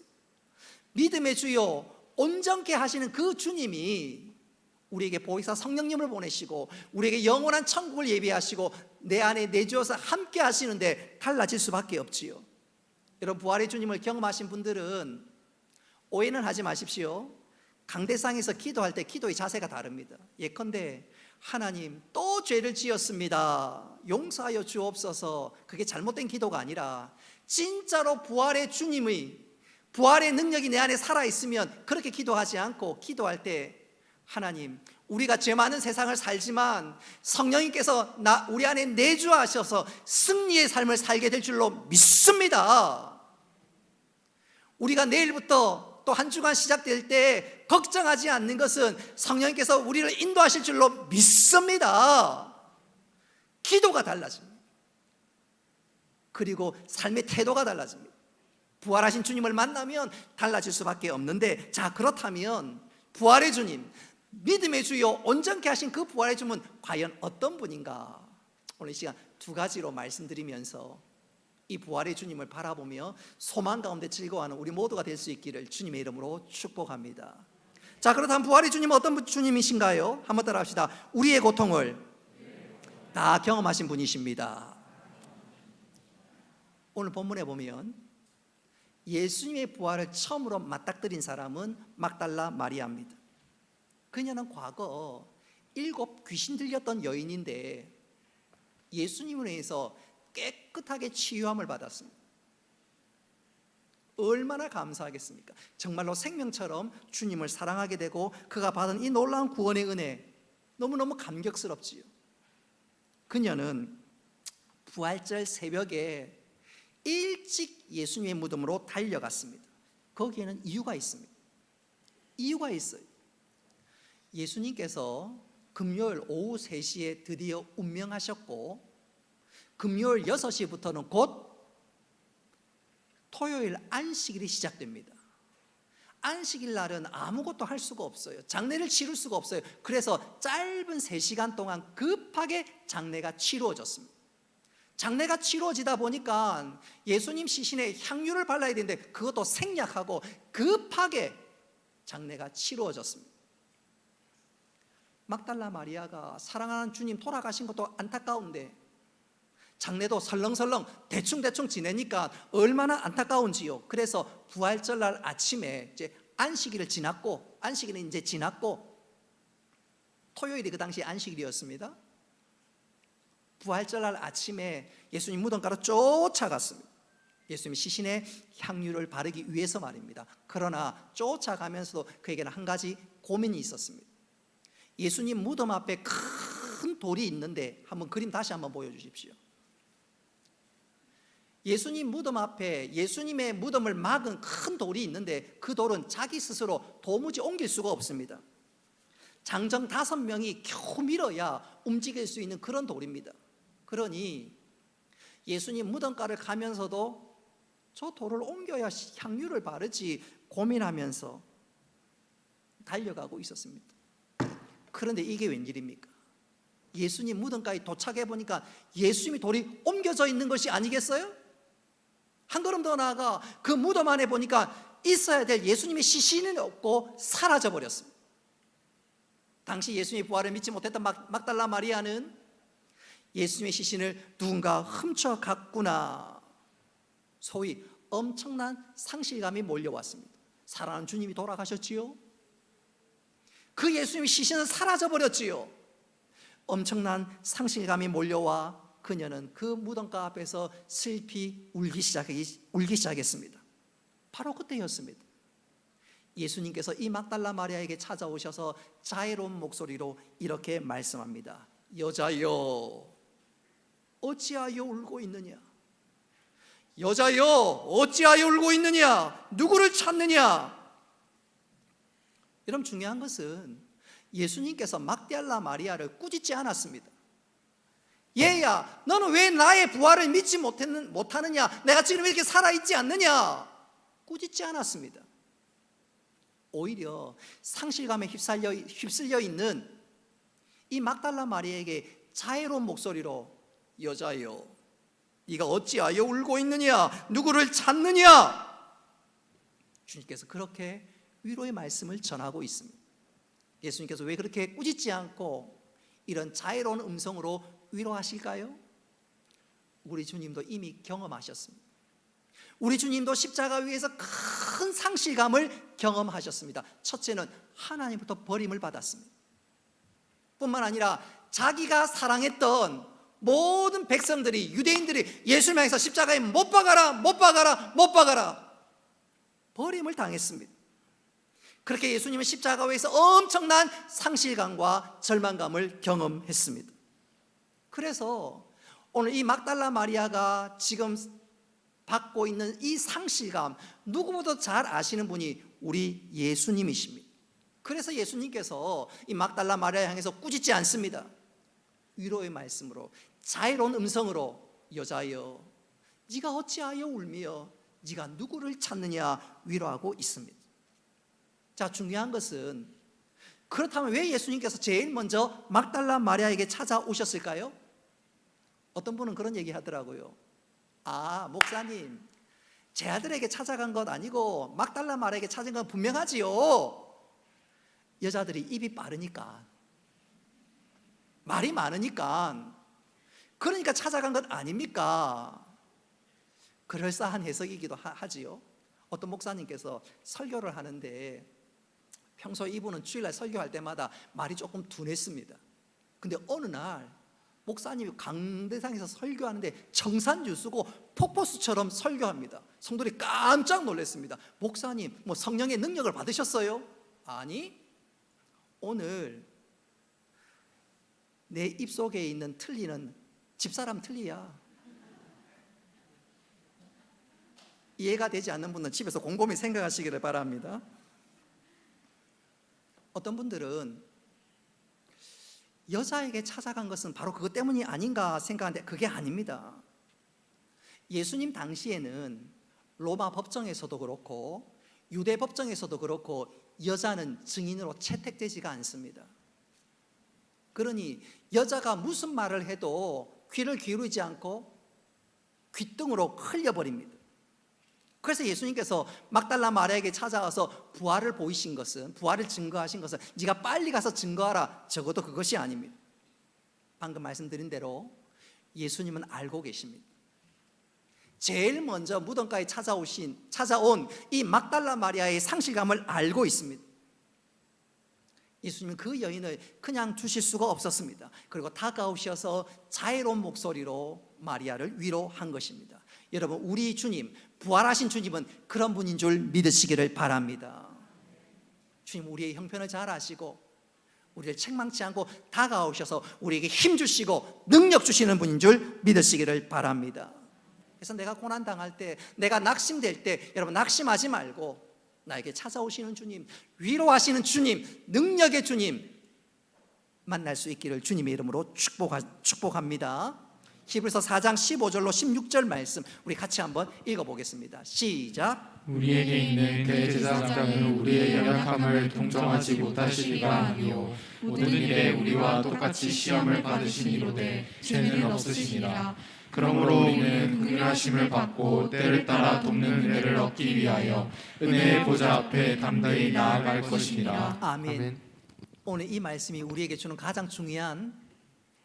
믿음의 주요 온전케 하시는 그 주님이 우리에게 보혜사 성령님을 보내시고 우리에게 영원한 천국을 예비하시고 내 안에 내주어서 함께 하시는데 달라질 수밖에 없지요. 여러분, 부활의 주님을 경험하신 분들은 오해는 하지 마십시오. 강대상에서 기도할 때 기도의 자세가 다릅니다. 예컨대 하나님 또 죄를 지었습니다, 용서하여 주옵소서, 그게 잘못된 기도가 아니라 진짜로 부활의 주님의 부활의 능력이 내 안에 살아있으면 그렇게 기도하지 않고 기도할 때 하나님, 우리가 죄 많은 세상을 살지만 성령님께서 우리 안에 내주하셔서 승리의 삶을 살게 될 줄로 믿습니다. 우리가 내일부터 또 한 주간 시작될 때 걱정하지 않는 것은 성령님께서 우리를 인도하실 줄로 믿습니다. 기도가 달라집니다. 그리고 삶의 태도가 달라집니다. 부활하신 주님을 만나면 달라질 수밖에 없는데, 자, 그렇다면 부활의 주님, 믿음의 주요 온전케 하신 그 부활의 주님은 과연 어떤 분인가? 오늘 이 시간 두 가지로 말씀드리면서 이 부활의 주님을 바라보며 소망 가운데 즐거워하는 우리 모두가 될 수 있기를 주님의 이름으로 축복합니다. 자, 그렇다면 부활의 주님은 어떤 주님이신가요? 한번 따라 합시다. 우리의 고통을 다 경험하신 분이십니다. 오늘 본문에 보면 예수님의 부활을 처음으로 맞닥뜨린 사람은 막달라 마리아입니다. 그녀는 과거 7 귀신 들렸던 여인인데 예수님을 위해서 깨끗하게 치유함을 받았습니다. 얼마나 감사하겠습니까? 정말로 생명처럼 주님을 사랑하게 되고 그가 받은 이 놀라운 구원의 은혜, 너무너무 감격스럽지요. 그녀는 부활절 새벽에 일찍 예수님의 무덤으로 달려갔습니다. 거기에는 이유가 있습니다. 이유가 있어요. 예수님께서 금요일 오후 3시에 드디어 운명하셨고 금요일 6시부터는 곧 토요일 안식일이 시작됩니다. 안식일 날은 아무것도 할 수가 없어요. 장례를 치를 수가 없어요. 그래서 짧은 3시간 동안 급하게 장례가 치루어졌습니다. 장례가 치루어지다 보니까 예수님 시신에 향유를 발라야 되는데 그것도 생략하고 급하게 장례가 치루어졌습니다. 막달라 마리아가 사랑하는 주님 돌아가신 것도 안타까운데 장례도 설렁설렁 대충대충 지내니까 얼마나 안타까운지요. 그래서 부활절 날 아침에 이제 안식일은 이제 지났고 토요일이 그 당시 안식일이었습니다. 부활절 날 아침에 예수님 무덤가로 쫓아갔습니다. 예수님 시신에 향유를 바르기 위해서 말입니다. 그러나 쫓아가면서도 그에게는 한 가지 고민이 있었습니다. 예수님 무덤 앞에 큰 돌이 있는데 한번 그림 다시 한번 보여주십시오. 예수님 무덤 앞에 예수님의 무덤을 막은 큰 돌이 있는데 그 돌은 자기 스스로 도무지 옮길 수가 없습니다. 장정 5명이 겨우 밀어야 움직일 수 있는 그런 돌입니다. 그러니 예수님 무덤가를 가면서도 저 돌을 옮겨야 향유를 바르지 고민하면서 달려가고 있었습니다. 그런데 이게 웬일입니까? 예수님 무덤가에 도착해 보니까 예수님이 돌이 옮겨져 있는 것이 아니겠어요? 한 걸음 더 나아가 그 무덤 안에 보니까 있어야 될 예수님의 시신은 없고 사라져 버렸습니다. 당시 예수님의 부활을 믿지 못했던 막달라 마리아는 예수님의 시신을 누군가 훔쳐갔구나, 소위 엄청난 상실감이 몰려왔습니다. 사랑하는 주님이 돌아가셨지요. 그 예수님의 시신은 사라져 버렸지요. 엄청난 상실감이 몰려와 그녀는 그 무덤가 앞에서 슬피 울기 시작했습니다. 바로 그때였습니다. 예수님께서 이 막달라 마리아에게 찾아오셔서 자애로운 목소리로 이렇게 말씀합니다. 여자여, 어찌하여 울고 있느냐? 여자여, 어찌하여 울고 있느냐? 누구를 찾느냐? 여러분, 중요한 것은 예수님께서 막달라 마리아를 꾸짖지 않았습니다. 얘야, 너는 왜 나의 부활을 믿지 못하느냐? 내가 지금 이렇게 살아있지 않느냐? 꾸짖지 않았습니다. 오히려 상실감에 휩쓸려 있는 이 막달라 마리아에게 자애로운 목소리로 여자여, 네가 어찌하여 울고 있느냐? 누구를 찾느냐? 주님께서 그렇게 위로의 말씀을 전하고 있습니다. 예수님께서 왜 그렇게 꾸짖지 않고 이런 자애로운 음성으로 위로하실까요? 우리 주님도 이미 경험하셨습니다. 우리 주님도 십자가 위에서 큰 상실감을 경험하셨습니다. 첫째는 하나님부터 버림을 받았습니다. 뿐만 아니라 자기가 사랑했던 모든 백성들이, 유대인들이 예수를 향해서 십자가에 못 박아라, 못 박아라, 못 박아라 버림을 당했습니다. 그렇게 예수님은 십자가 위에서 엄청난 상실감과 절망감을 경험했습니다. 그래서 오늘 이 막달라 마리아가 지금 받고 있는 이 상실감, 누구보다 잘 아시는 분이 우리 예수님이십니다. 그래서 예수님께서 이 막달라 마리아 향해서 꾸짖지 않습니다. 위로의 말씀으로, 자애로운 음성으로, 여자여 네가 어찌하여 울며 네가 누구를 찾느냐 위로하고 있습니다. 자, 중요한 것은, 그렇다면 왜 예수님께서 제일 먼저 막달라 마리아에게 찾아오셨을까요? 어떤 분은 그런 얘기 하더라고요. 아, 목사님, 제 아들에게 찾아간 것 아니고 막달라 마리아에게 찾은 건 분명하지요. 여자들이 입이 빠르니까, 말이 많으니까, 그러니까 찾아간 것 아닙니까? 그럴싸한 해석이기도 하지요. 어떤 목사님께서 설교를 하는데 평소 이분은 주일날 설교할 때마다 말이 조금 둔했습니다. 근데 어느 날 목사님이 강대상에서 설교하는데 청산유 쓰고 폭포수처럼 설교합니다. 성도들이 깜짝 놀랐습니다. 목사님, 뭐 성령의 능력을 받으셨어요? 아니, 오늘 내 입속에 있는 틀니는 집사람 틀니야. 이해가 되지 않는 분은 집에서 곰곰이 생각하시기를 바랍니다. 어떤 분들은 여자에게 찾아간 것은 바로 그것 때문이 아닌가 생각하는데 그게 아닙니다. 예수님 당시에는 로마 법정에서도 그렇고 유대 법정에서도 그렇고 여자는 증인으로 채택되지가 않습니다. 그러니 여자가 무슨 말을 해도 귀를 기울이지 않고 귓등으로 흘려버립니다. 그래서 예수님께서 막달라 마리아에게 찾아와서 부활을 보이신 것은, 부활을 증거하신 것은 네가 빨리 가서 증거하라, 적어도 그것이 아닙니다. 방금 말씀드린 대로 예수님은 알고 계십니다. 제일 먼저 무덤가에 찾아온 이 막달라 마리아의 상실감을 알고 있습니다. 예수님은 그 여인을 그냥 두실 수가 없었습니다. 그리고 다가오셔서 자애로운 목소리로 마리아를 위로한 것입니다. 여러분, 우리 주님, 부활하신 주님은 그런 분인 줄 믿으시기를 바랍니다. 주님 우리의 형편을 잘 아시고 우리를 책망치 않고 다가오셔서 우리에게 힘 주시고 능력 주시는 분인 줄 믿으시기를 바랍니다. 그래서 내가 고난당할 때, 내가 낙심될 때 여러분 낙심하지 말고 나에게 찾아오시는 주님, 위로하시는 주님, 능력의 주님 만날 수 있기를 주님의 이름으로 축복합니다. 히브리서 4장 15절로 16절 말씀 우리 같이 한번 읽어보겠습니다. 시작. 우리에게 있는 대제사장은 우리의 연약함을 동정하지 못하시리가 아니요 모든 일에 우리와 똑같이 시험을 받으시니로되 죄는 없으시니라. 그러므로 우리는 긍휼하심을 받고 때를 따라 돕는 은혜를 얻기 위하여 은혜의 보좌 앞에 담대히 나아갈 것이니라. 아멘. 오늘 이 말씀이 우리에게 주는 가장 중요한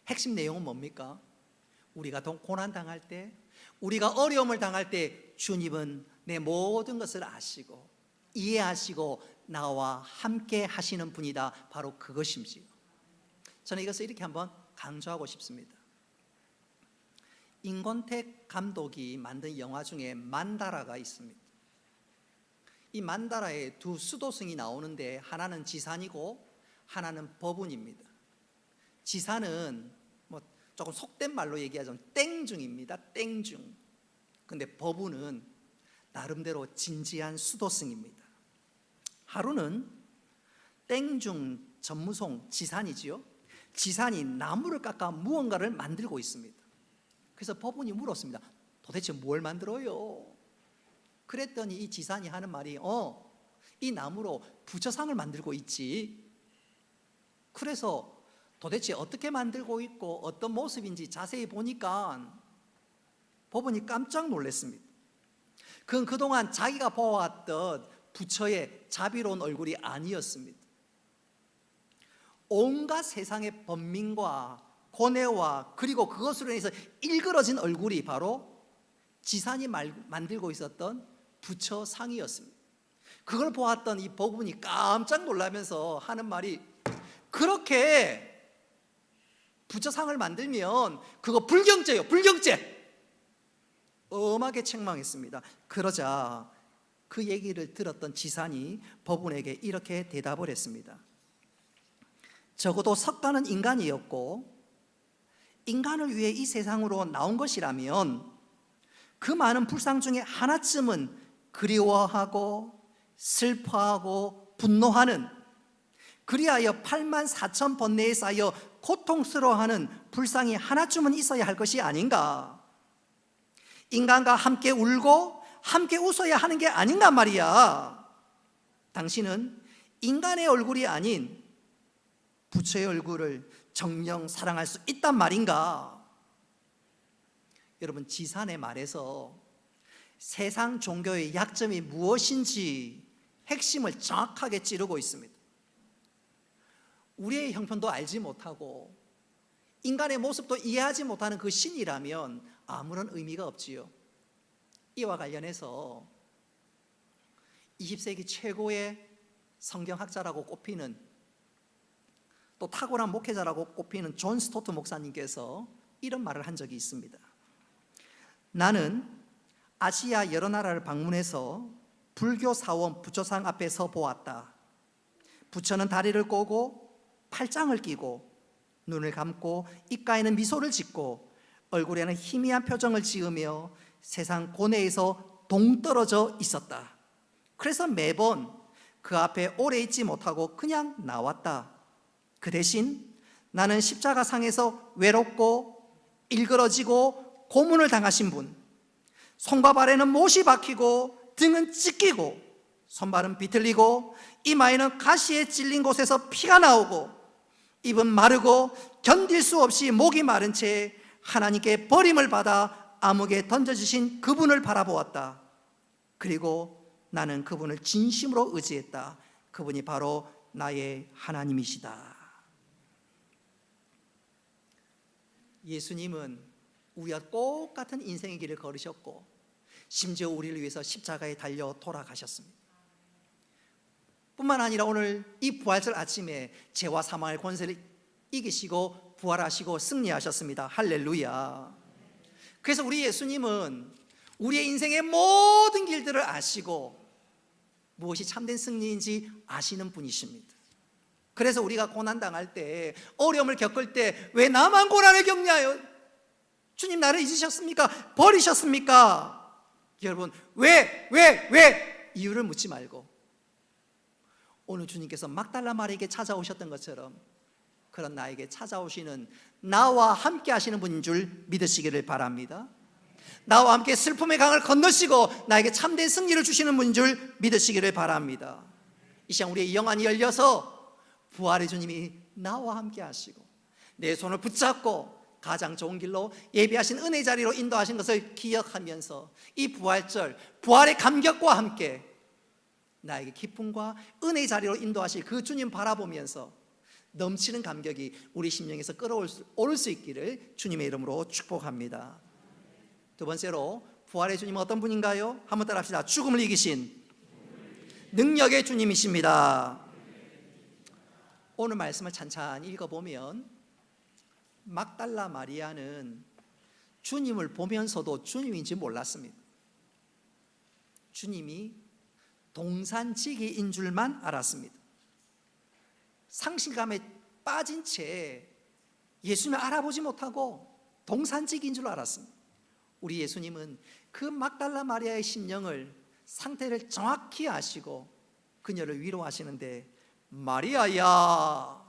핵심 내용은 뭡니까? 우리가 고난당할 때, 우리가 어려움을 당할 때 주님은 내 모든 것을 아시고 이해하시고 나와 함께 하시는 분이다. 바로 그것임지요. 저는 이것을 이렇게 한번 강조하고 싶습니다. 임권택 감독이 만든 영화 중에 만다라가 있습니다. 이 만다라에 두 수도승이 나오는데 하나는 지산이고 하나는 법운입니다. 지산은 뭐 조금 속된 말로 얘기하자면 땡중입니다. 땡중. 근데 법운은 나름대로 진지한 수도승입니다. 하루는 땡중 전무송 지산이지요. 지산이 나무를 깎아 무언가를 만들고 있습니다. 그래서 법운이 물었습니다. 도대체 뭘 만들어요? 그랬더니 이 지산이 하는 말이 이 나무로 부처상을 만들고 있지. 그래서 도대체 어떻게 만들고 있고 어떤 모습인지 자세히 보니까 법원이 깜짝 놀랐습니다. 그건 그동안 자기가 보아왔던 부처의 자비로운 얼굴이 아니었습니다. 온갖 세상의 번민과 고뇌와 그리고 그것으로 인해서 일그러진 얼굴이 바로 지산이 만들고 있었던 부처 상이었습니다. 그걸 보았던 이 법문이 깜짝 놀라면서 하는 말이, 그렇게 부처상을 만들면 그거 불경죄요, 불경죄. 엄하게 책망했습니다. 그러자 그 얘기를 들었던 지산이 법원에게 이렇게 대답을 했습니다. 적어도 석가는 인간이었고 인간을 위해 이 세상으로 나온 것이라면 그 많은 불상 중에 하나쯤은 그리워하고 슬퍼하고 분노하는, 그리하여 8만 4천 번뇌에 쌓여 고통스러워하는 불상이 하나쯤은 있어야 할 것이 아닌가. 인간과 함께 울고 함께 웃어야 하는 게 아닌가 말이야. 당신은 인간의 얼굴이 아닌 부처의 얼굴을 정녕 사랑할 수 있단 말인가. 여러분, 지산의 말에서 세상 종교의 약점이 무엇인지 핵심을 정확하게 찌르고 있습니다. 우리의 형편도 알지 못하고 인간의 모습도 이해하지 못하는 그 신이라면 아무런 의미가 없지요. 이와 관련해서 20세기 최고의 성경학자라고 꼽히는, 또 탁월한 목회자라고 꼽히는 존 스토트 목사님께서 이런 말을 한 적이 있습니다. 나는 아시아 여러 나라를 방문해서 불교 사원 부처상 앞에 서 보았다. 부처는 다리를 꼬고 팔짱을 끼고 눈을 감고 입가에는 미소를 짓고 얼굴에는 희미한 표정을 지으며 세상 고뇌에서 동떨어져 있었다. 그래서 매번 그 앞에 오래 있지 못하고 그냥 나왔다. 그 대신 나는 십자가상에서 외롭고 일그러지고 고문을 당하신 분, 손과 발에는 못이 박히고 등은 찢기고 손발은 비틀리고 이마에는 가시에 찔린 곳에서 피가 나오고 입은 마르고 견딜 수 없이 목이 마른 채 하나님께 버림을 받아 암흑에 던져주신 그분을 바라보았다. 그리고 나는 그분을 진심으로 의지했다. 그분이 바로 나의 하나님이시다. 예수님은 우리와 똑같은 인생의 길을 걸으셨고 심지어 우리를 위해서 십자가에 달려 돌아가셨습니다. 뿐만 아니라 오늘 이 부활절 아침에 죄와 사망의 권세를 이기시고 부활하시고 승리하셨습니다. 할렐루야. 그래서 우리 예수님은 우리의 인생의 모든 길들을 아시고 무엇이 참된 승리인지 아시는 분이십니다. 그래서 우리가 고난당할 때, 어려움을 겪을 때 왜 나만 고난을 겪냐요? 주님 나를 잊으셨습니까? 버리셨습니까? 여러분, 왜 이유를 묻지 말고 오늘 주님께서 막달라 마리에게 찾아오셨던 것처럼 그런 나에게 찾아오시는, 나와 함께 하시는 분인 줄 믿으시기를 바랍니다. 나와 함께 슬픔의 강을 건너시고 나에게 참된 승리를 주시는 분인 줄 믿으시기를 바랍니다. 이 시간 우리의 영안이 열려서 부활의 주님이 나와 함께 하시고 내 손을 붙잡고 가장 좋은 길로 예비하신 은혜의 자리로 인도하신 것을 기억하면서 이 부활절, 부활의 감격과 함께 나에게 기쁨과 은혜의 자리로 인도하실 그 주님 바라보면서 넘치는 감격이 우리 심령에서 끓어오를 수 있기를 주님의 이름으로 축복합니다. 두 번째로, 부활의 주님은 어떤 분인가요? 한번 따라합시다. 죽음을 이기신 능력의 주님이십니다. 오늘 말씀을 찬찬히 읽어보면 막달라 마리아는 주님을 보면서도 주님인지 몰랐습니다. 주님이 동산지기인 줄만 알았습니다. 상실감에 빠진 채 예수님을 알아보지 못하고 동산지기인 줄 알았습니다. 우리 예수님은 그 막달라 마리아의 심령을, 상태를 정확히 아시고 그녀를 위로하시는데, 마리아야,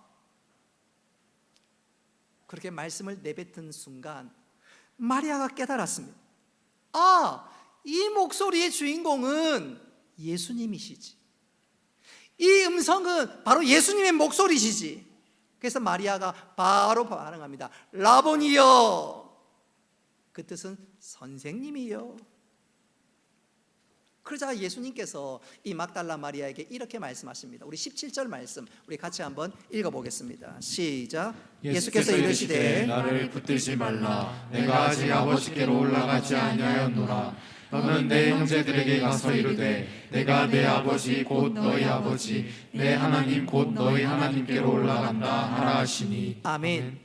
그렇게 말씀을 내뱉은 순간 마리아가 깨달았습니다. 아, 이 목소리의 주인공은 예수님이시지. 이 음성은 바로 예수님의 목소리시지. 그래서 마리아가 바로 반응합니다. 라보니여, 그 뜻은 선생님이요. 그러자 예수님께서 이 막달라 마리아에게 이렇게 말씀하십니다. 우리 17절 말씀 우리 같이 한번 읽어보겠습니다. 시작. 예수께서 이르시되 나를 붙들지 말라. 내가 아직 아버지께로 올라가지 아니하였노라. 너는 내 형제들에게 가서 이르되 내가 내 아버지 곧 너희 아버지 내 하나님 곧 너희 하나님께로 올라간다 하라 하시니. 아멘.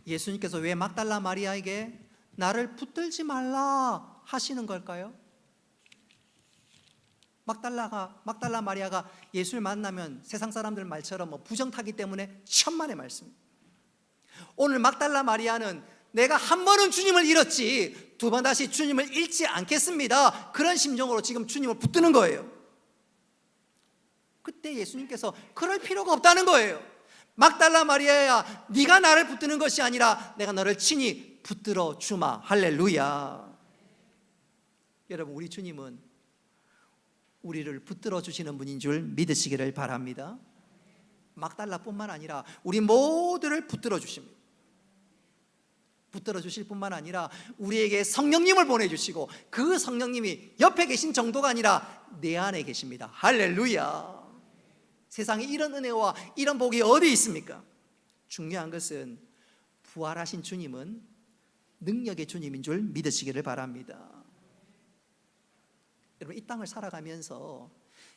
예수님께서 왜 막달라 마리아에게 나를 붙들지 말라 하시는 걸까요? 막달라 마리아가 예수를 만나면 세상 사람들 말처럼 부정타기 때문에 천만의 말씀입니다. 오늘 막달라 마리아는 내가 한 번은 주님을 잃었지 두 번 다시 주님을 잃지 않겠습니다. 그런 심정으로 지금 주님을 붙드는 거예요. 그때 예수님께서 그럴 필요가 없다는 거예요. 막달라 마리아야, 네가 나를 붙드는 것이 아니라 내가 너를 친히 붙들어 주마. 할렐루야. 여러분, 우리 주님은 우리를 붙들어 주시는 분인 줄 믿으시기를 바랍니다. 막달라뿐만 아니라 우리 모두를 붙들어 주십니다. 붙들어 주실 뿐만 아니라 우리에게 성령님을 보내주시고 그 성령님이 옆에 계신 정도가 아니라 내 안에 계십니다. 할렐루야. 세상에 이런 은혜와 이런 복이 어디 있습니까? 중요한 것은 부활하신 주님은 능력의 주님인 줄 믿으시기를 바랍니다. 여러분, 이 땅을 살아가면서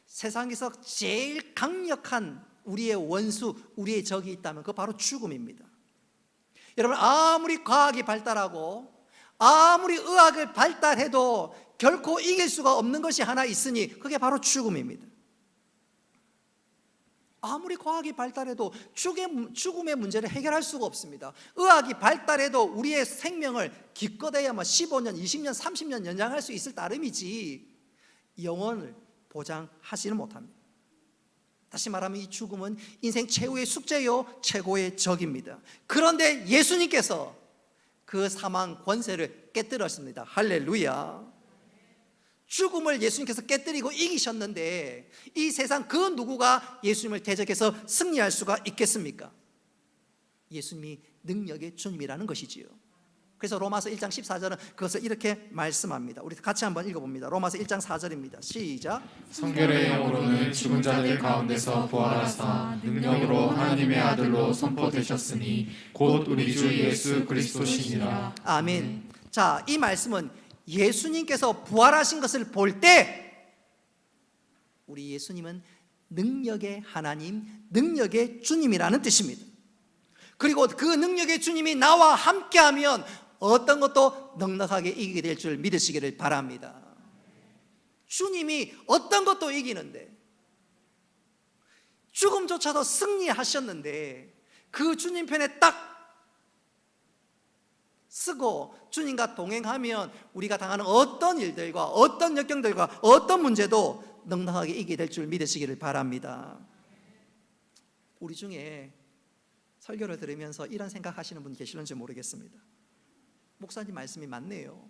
세상에서 제일 강력한 우리의 원수, 우리의 적이 있다면 그거 바로 죽음입니다. 여러분, 아무리 과학이 발달하고 아무리 의학을 발달해도 결코 이길 수가 없는 것이 하나 있으니 그게 바로 죽음입니다. 아무리 과학이 발달해도 죽음의 문제를 해결할 수가 없습니다. 의학이 발달해도 우리의 생명을 기껏해야 15년, 20년, 30년 연장할 수 있을 따름이지 영원을 보장하지는 못합니다. 다시 말하면 이 죽음은 인생 최후의 숙제요, 최고의 적입니다. 그런데 예수님께서 그 사망 권세를 깨뜨렸습니다. 할렐루야. 죽음을 예수님께서 깨뜨리고 이기셨는데 이 세상 그 누구가 예수님을 대적해서 승리할 수가 있겠습니까? 예수님이 능력의 주님이라는 것이지요. 그래서 로마서 1장 14절은 그것을 이렇게 말씀합니다. 우리 같이 한번 읽어봅니다. 로마서 1장 4절입니다. 시작. 성결의 영으로는 죽은 자들 가운데서 부활하사 능력으로 하나님의 아들로 선포되셨으니 곧 우리 주 예수 그리스도시니라. 아멘. 자, 이 말씀은 예수님께서 부활하신 것을 볼 때 우리 예수님은 능력의 하나님, 능력의 주님이라는 뜻입니다. 그리고 그 능력의 주님이 나와 함께하면 어떤 것도 넉넉하게 이기게 될 줄 믿으시기를 바랍니다. 주님이 어떤 것도 이기는데 죽음조차도 승리하셨는데 그 주님 편에 딱 쓰고 주님과 동행하면 우리가 당하는 어떤 일들과 어떤 역경들과 어떤 문제도 넉넉하게 이기게 될 줄 믿으시기를 바랍니다. 우리 중에 설교를 들으면서 이런 생각하시는 분 계시는지 모르겠습니다. 목사님 말씀이 맞네요.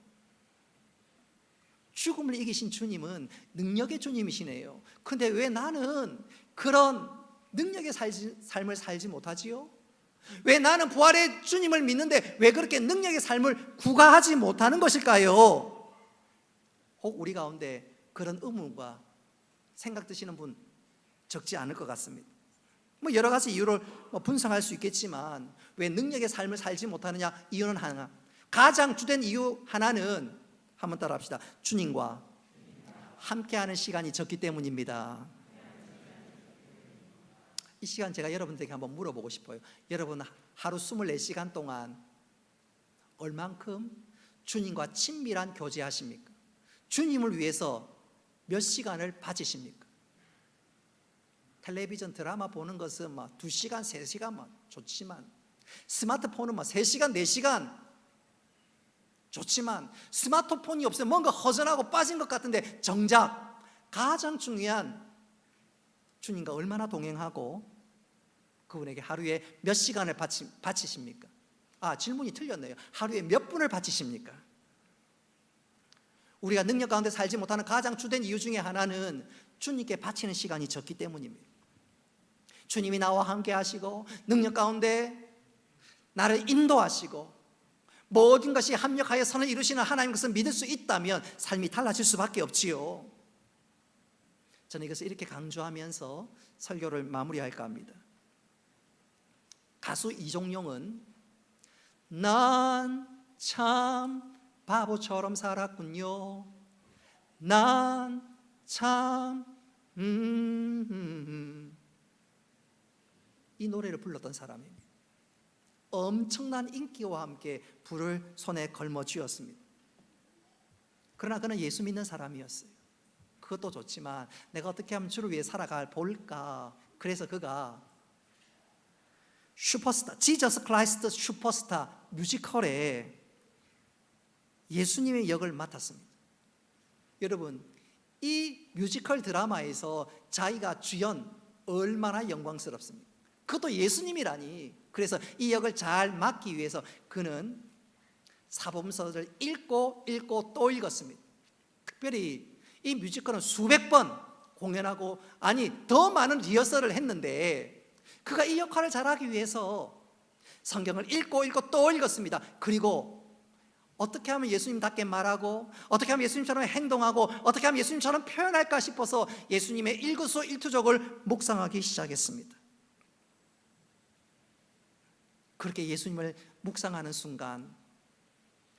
죽음을 이기신 주님은 능력의 주님이시네요. 근데 왜 나는 그런 능력의 삶을 살지 못하지요? 왜 나는 부활의 주님을 믿는데 왜 그렇게 능력의 삶을 구가하지 못하는 것일까요? 혹 우리 가운데 그런 의문과 생각 드시는 분 적지 않을 것 같습니다. 여러 가지 이유를 분석할 수 있겠지만 왜 능력의 삶을 살지 못하느냐? 이유는 하나, 가장 주된 이유 하나는 한번 따라합시다. 주님과 함께하는 시간이 적기 때문입니다. 이 시간 제가 여러분들에게 한번 물어보고 싶어요. 여러분 하루 24시간 동안 얼만큼 주님과 친밀한 교제하십니까? 주님을 위해서 몇 시간을 바치십니까? 텔레비전 드라마 보는 것은 2시간, 3시간 좋지만 스마트폰은 3시간, 4시간 좋지만 스마트폰이 없으면 뭔가 허전하고 빠진 것 같은데 정작 가장 중요한 주님과 얼마나 동행하고 그분에게 하루에 몇 시간을 바치십니까? 질문이 틀렸네요. 하루에 몇 분을 바치십니까? 우리가 능력 가운데 살지 못하는 가장 주된 이유 중에 하나는 주님께 바치는 시간이 적기 때문입니다. 주님이 나와 함께 하시고 능력 가운데 나를 인도하시고 모든 것이 합력하여 선을 이루시는 하나님 것을 믿을 수 있다면 삶이 달라질 수밖에 없지요. 저는 이것을 이렇게 강조하면서 설교를 마무리할까 합니다. 가수 이종용은 난 참 바보처럼 살았군요. 난 참 이 노래를 불렀던 사람입니다. 엄청난 인기와 함께 불을 손에 걸머 쥐었습니다. 그러나 그는 예수 믿는 사람이었어요. 그것도 좋지만 내가 어떻게 하면 주를 위해 살아갈 볼까. 그래서 그가 슈퍼스타, 지저스 크라이스트 슈퍼스타 뮤지컬에 예수님의 역을 맡았습니다. 여러분, 이 뮤지컬 드라마에서 자기가 주연, 얼마나 영광스럽습니까? 그것도 예수님이라니. 그래서 이 역을 잘 맡기 위해서 그는 사복음서를 읽고 또 읽었습니다. 특별히 이 뮤지컬은 수백 번 공연하고, 아니 더 많은 리허설을 했는데 그가 이 역할을 잘하기 위해서 성경을 읽고 또 읽었습니다. 그리고 어떻게 하면 예수님답게 말하고, 어떻게 하면 예수님처럼 행동하고, 어떻게 하면 예수님처럼 표현할까 싶어서 예수님의 일거수일투족을 묵상하기 시작했습니다. 그렇게 예수님을 묵상하는 순간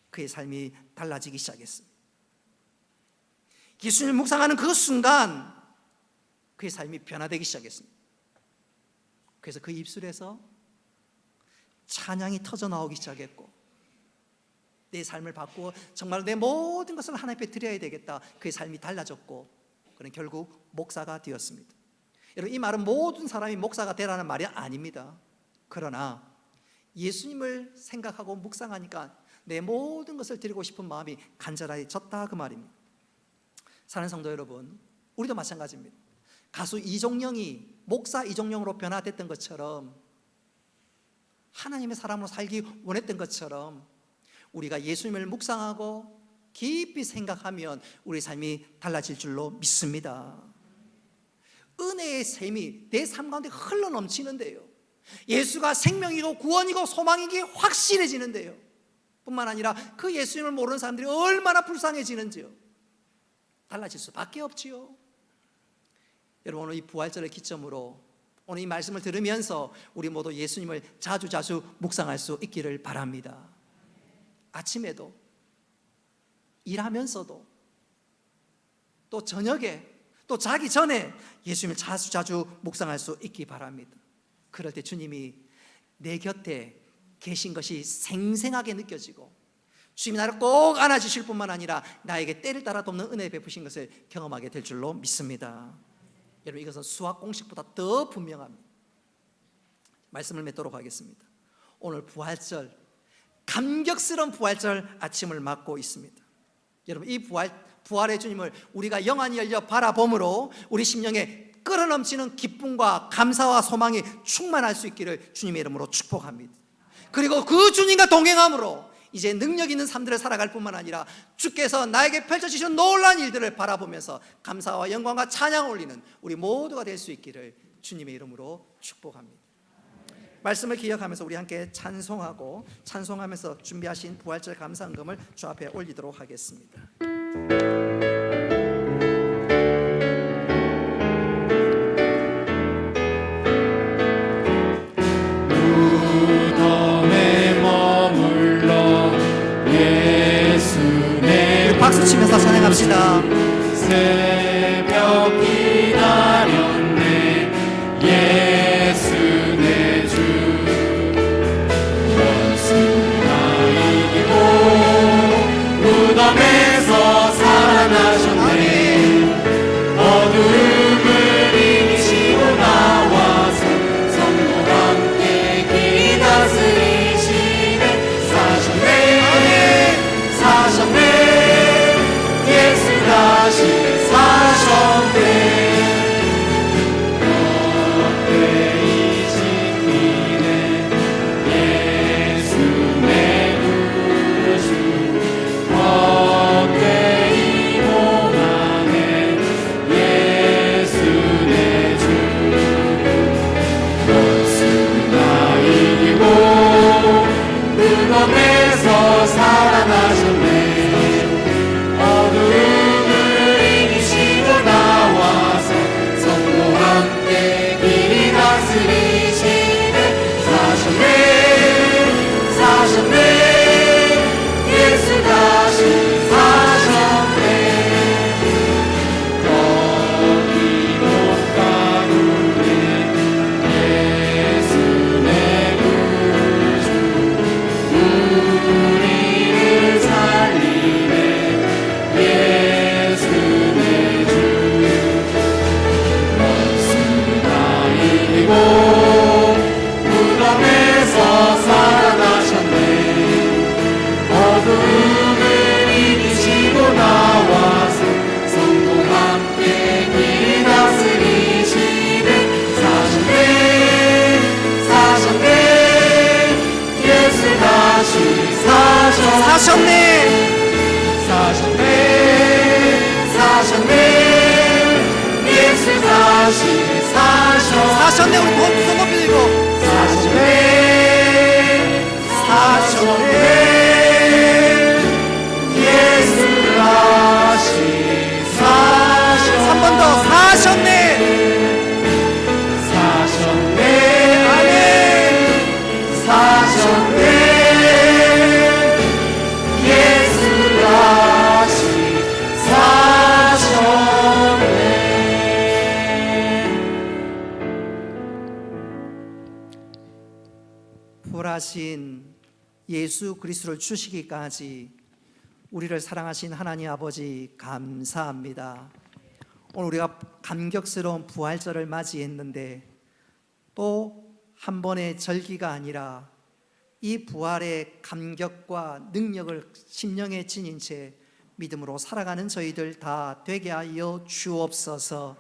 그의 삶이 달라지기 시작했습니다. 예수님을 묵상하는 그 순간 그의 삶이 변화되기 시작했습니다. 그래서 그 입술에서 찬양이 터져 나오기 시작했고, 내 삶을 바꾸어 정말 내 모든 것을 하나님 앞에 드려야 되겠다. 그의 삶이 달라졌고, 그는 결국 목사가 되었습니다. 여러분, 이 말은 모든 사람이 목사가 되라는 말이 아닙니다. 그러나 예수님을 생각하고 묵상하니까 내 모든 것을 드리고 싶은 마음이 간절해졌다, 그 말입니다. 사랑하는 성도 여러분, 우리도 마찬가지입니다. 가수 이종영이 목사 이종영으로 변화됐던 것처럼, 하나님의 사람으로 살기 원했던 것처럼, 우리가 예수님을 묵상하고 깊이 생각하면 우리 삶이 달라질 줄로 믿습니다. 은혜의 샘이 내 삶 가운데 흘러넘치는데요, 예수가 생명이고 구원이고 소망이기 확실해지는데요, 뿐만 아니라 그 예수님을 모르는 사람들이 얼마나 불쌍해지는지요. 달라질 수밖에 없지요. 여러분, 오늘 이 부활절을 기점으로 오늘 이 말씀을 들으면서 우리 모두 예수님을 자주 묵상할 수 있기를 바랍니다. 아침에도, 일하면서도, 또 저녁에, 또 자기 전에 예수님을 자주 묵상할 수 있기 바랍니다. 그럴 때 주님이 내 곁에 계신 것이 생생하게 느껴지고, 주님이 나를 꼭 안아주실 뿐만 아니라 나에게 때를 따라 돕는 은혜 베푸신 것을 경험하게 될 줄로 믿습니다. 여러분, 이것은 수학 공식보다 더 분명합니다. 말씀을 맺도록 하겠습니다. 오늘 부활절, 감격스러운 부활절 아침을 맞고 있습니다. 여러분, 이 부활의 주님을 우리가 영안이 열려 바라봄으로 우리 심령에 끓어넘치는 기쁨과 감사와 소망이 충만할 수 있기를 주님의 이름으로 축복합니다. 그리고 그 주님과 동행함으로 이제 능력 있는 삶들을 살아갈 뿐만 아니라 주께서 나에게 펼쳐주신 놀라운 일들을 바라보면서 감사와 영광과 찬양을 올리는 우리 모두가 될 수 있기를 주님의 이름으로 축복합니다. 말씀을 기억하면서 우리 함께 찬송하고, 찬송하면서 준비하신 부활절 감사헌금을 주 앞에 올리도록 하겠습니다. 무덤에 머물러 예수 내 우리 박수 치면서 찬양합시다. 새벽 기다렸네 예수 내 주 원수가 이기고 무덤에서 살아나셨네. 어둠을 이기시고 나와서 성도와 함께 길 다스리시네. 사셨네 예수 다시 사셨네, 사셨네 사셨네 예수 다시 사셨네. 우리 손 높이 들고 사셨네 사셨네 예수 다시 한 번 더 사셨네. 사셨네 아멘. 사셨네 예수 다시 사셨네. 부활하신 예수 그리스도를 주시기까지 우리를 사랑하신 하나님 아버지 감사합니다. 오늘 우리가 감격스러운 부활절을 맞이했는데 또 한 번의 절기가 아니라 이 부활의 감격과 능력을 심령에 지닌 채 믿음으로 살아가는 저희들 다 되게 하여 주옵소서.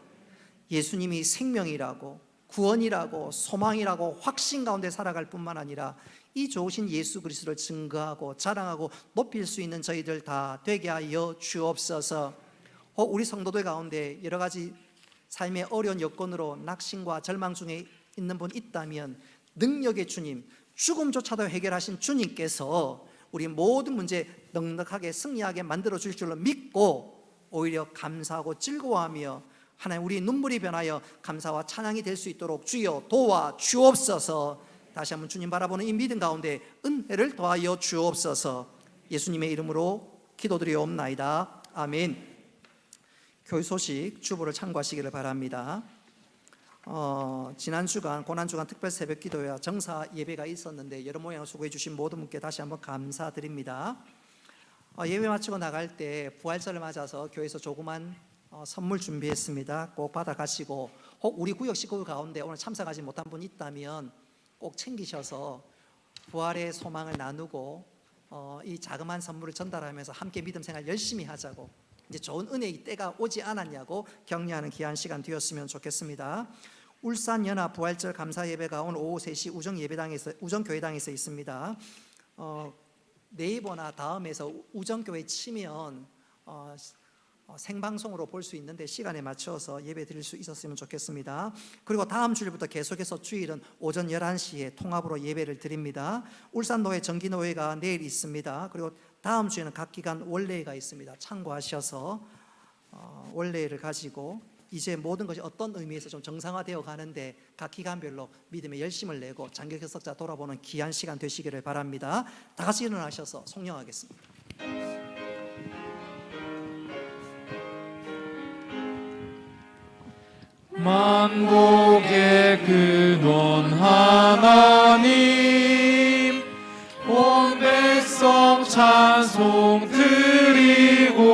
예수님이 생명이라고 구원이라고 소망이라고 확신 가운데 살아갈 뿐만 아니라 이 좋으신 예수 그리스도를 증거하고 자랑하고 높일 수 있는 저희들 다 되게 하여 주옵소서. 우리 성도들 가운데 여러 가지 삶의 어려운 여건으로 낙심과 절망 중에 있는 분 있다면 능력의 주님, 죽음조차도 해결하신 주님께서 우리 모든 문제 넉넉하게 승리하게 만들어 줄 줄로 믿고 오히려 감사하고 즐거워하며 하나님 우리 눈물이 변하여 감사와 찬양이 될 수 있도록 주여 도와 주옵소서. 다시 한번 주님 바라보는 이 믿음 가운데 은혜를 더하여 주옵소서. 예수님의 이름으로 기도드리옵나이다. 아멘. 교회 소식 주보를 참고하시기를 바랍니다. 지난 주간 고난주간 특별 새벽 기도회와 정사 예배가 있었는데 여러 모양을 수고해 주신 모든 분께 다시 한번 감사드립니다. 예배 마치고 나갈 때 부활절을 맞아서 교회에서 조그만 선물 준비했습니다. 꼭 받아가시고 혹 우리 구역 식구 가운데 오늘 참석하지 못한 분 있다면 꼭 챙기셔서 부활의 소망을 나누고 이 자그마한 선물을 전달하면서 함께 믿음 생활 열심히 하자고, 이제 좋은 은혜의 때가 오지 않았냐고 격려하는 귀한 시간 되었으면 좋겠습니다. 울산 연합 부활절 감사 예배가 오늘 오후 3시 우정교회당에서 있습니다. 네이버나 다음에서 우정교회 치면 생방송으로 볼 수 있는데 시간에 맞춰서 예배 드릴 수 있었으면 좋겠습니다. 그리고 다음 주일부터 계속해서 주일은 오전 11시에 통합으로 예배를 드립니다. 울산노회 정기노회가 내일 있습니다. 그리고 다음 주에는 각 기간 원례회가 있습니다. 참고하셔서 원례회를 가지고 이제 모든 것이 어떤 의미에서 좀 정상화되어 가는데 각 기간별로 믿음의 열심을 내고 장기 결석자 돌아보는 귀한 시간 되시기를 바랍니다. 다 같이 일어나셔서 송영하겠습니다. 만국의 근원 하나님 온 백성 찬송 드리고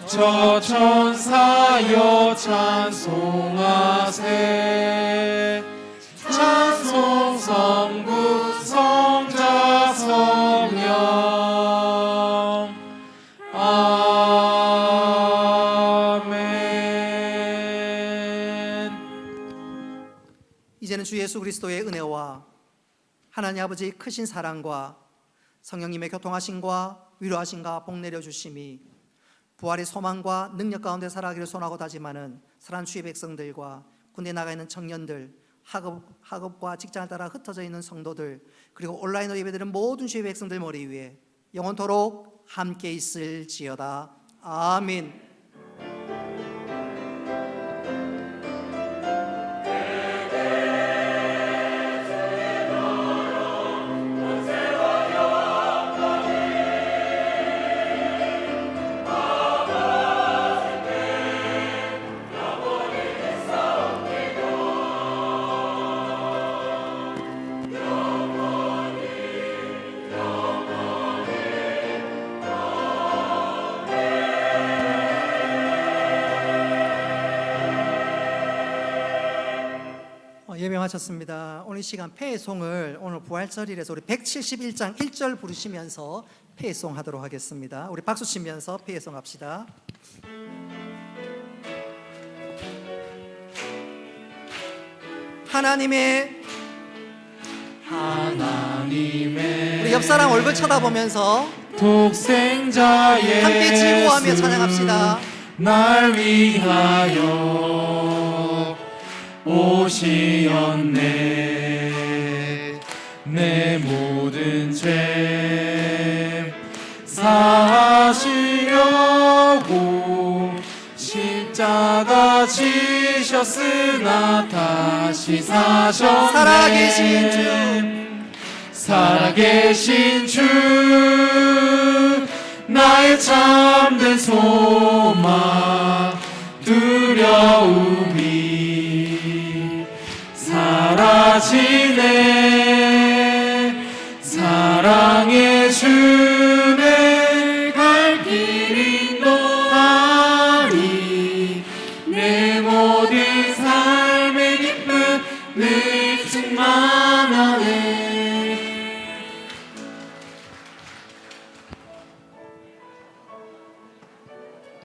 저 천사여 찬송하세. 찬송 성부 성자 성령 아멘. 이제는 주 예수 그리스도의 은혜와 하나님 아버지의 크신 사랑과 성령님의 교통하심과 위로하심과 복 내려주심이 부활의 소망과 능력 가운데 살아가기를 소원하고 다짐하는 사랑하는 주의 백성들과 군대 나가 있는 청년들, 학업과 직장을 따라 흩어져 있는 성도들, 그리고 온라인으로 예배드리는 모든 주의 백성들 머리 위에 영원토록 함께 있을지어다. 아멘. 예배 마쳤습니다. 오늘 이 시간 폐송을 오늘 부활절이라서 우리 171장 1절 부르시면서 폐송 하도록 하겠습니다. 우리 박수 치면서 폐송 합시다. 하나님의 하나님의 우리 옆 사람 얼굴 쳐다보면서 독생자 예수 함께 지호하며 찬양합시다. 날 위하여 오시었네. 내 모든 죄 사하시려고 십자가 지셨으나 다시 사셨네. 살아계신 주, 살아계신 주 나의 참된 소망 두려움이 사라지네.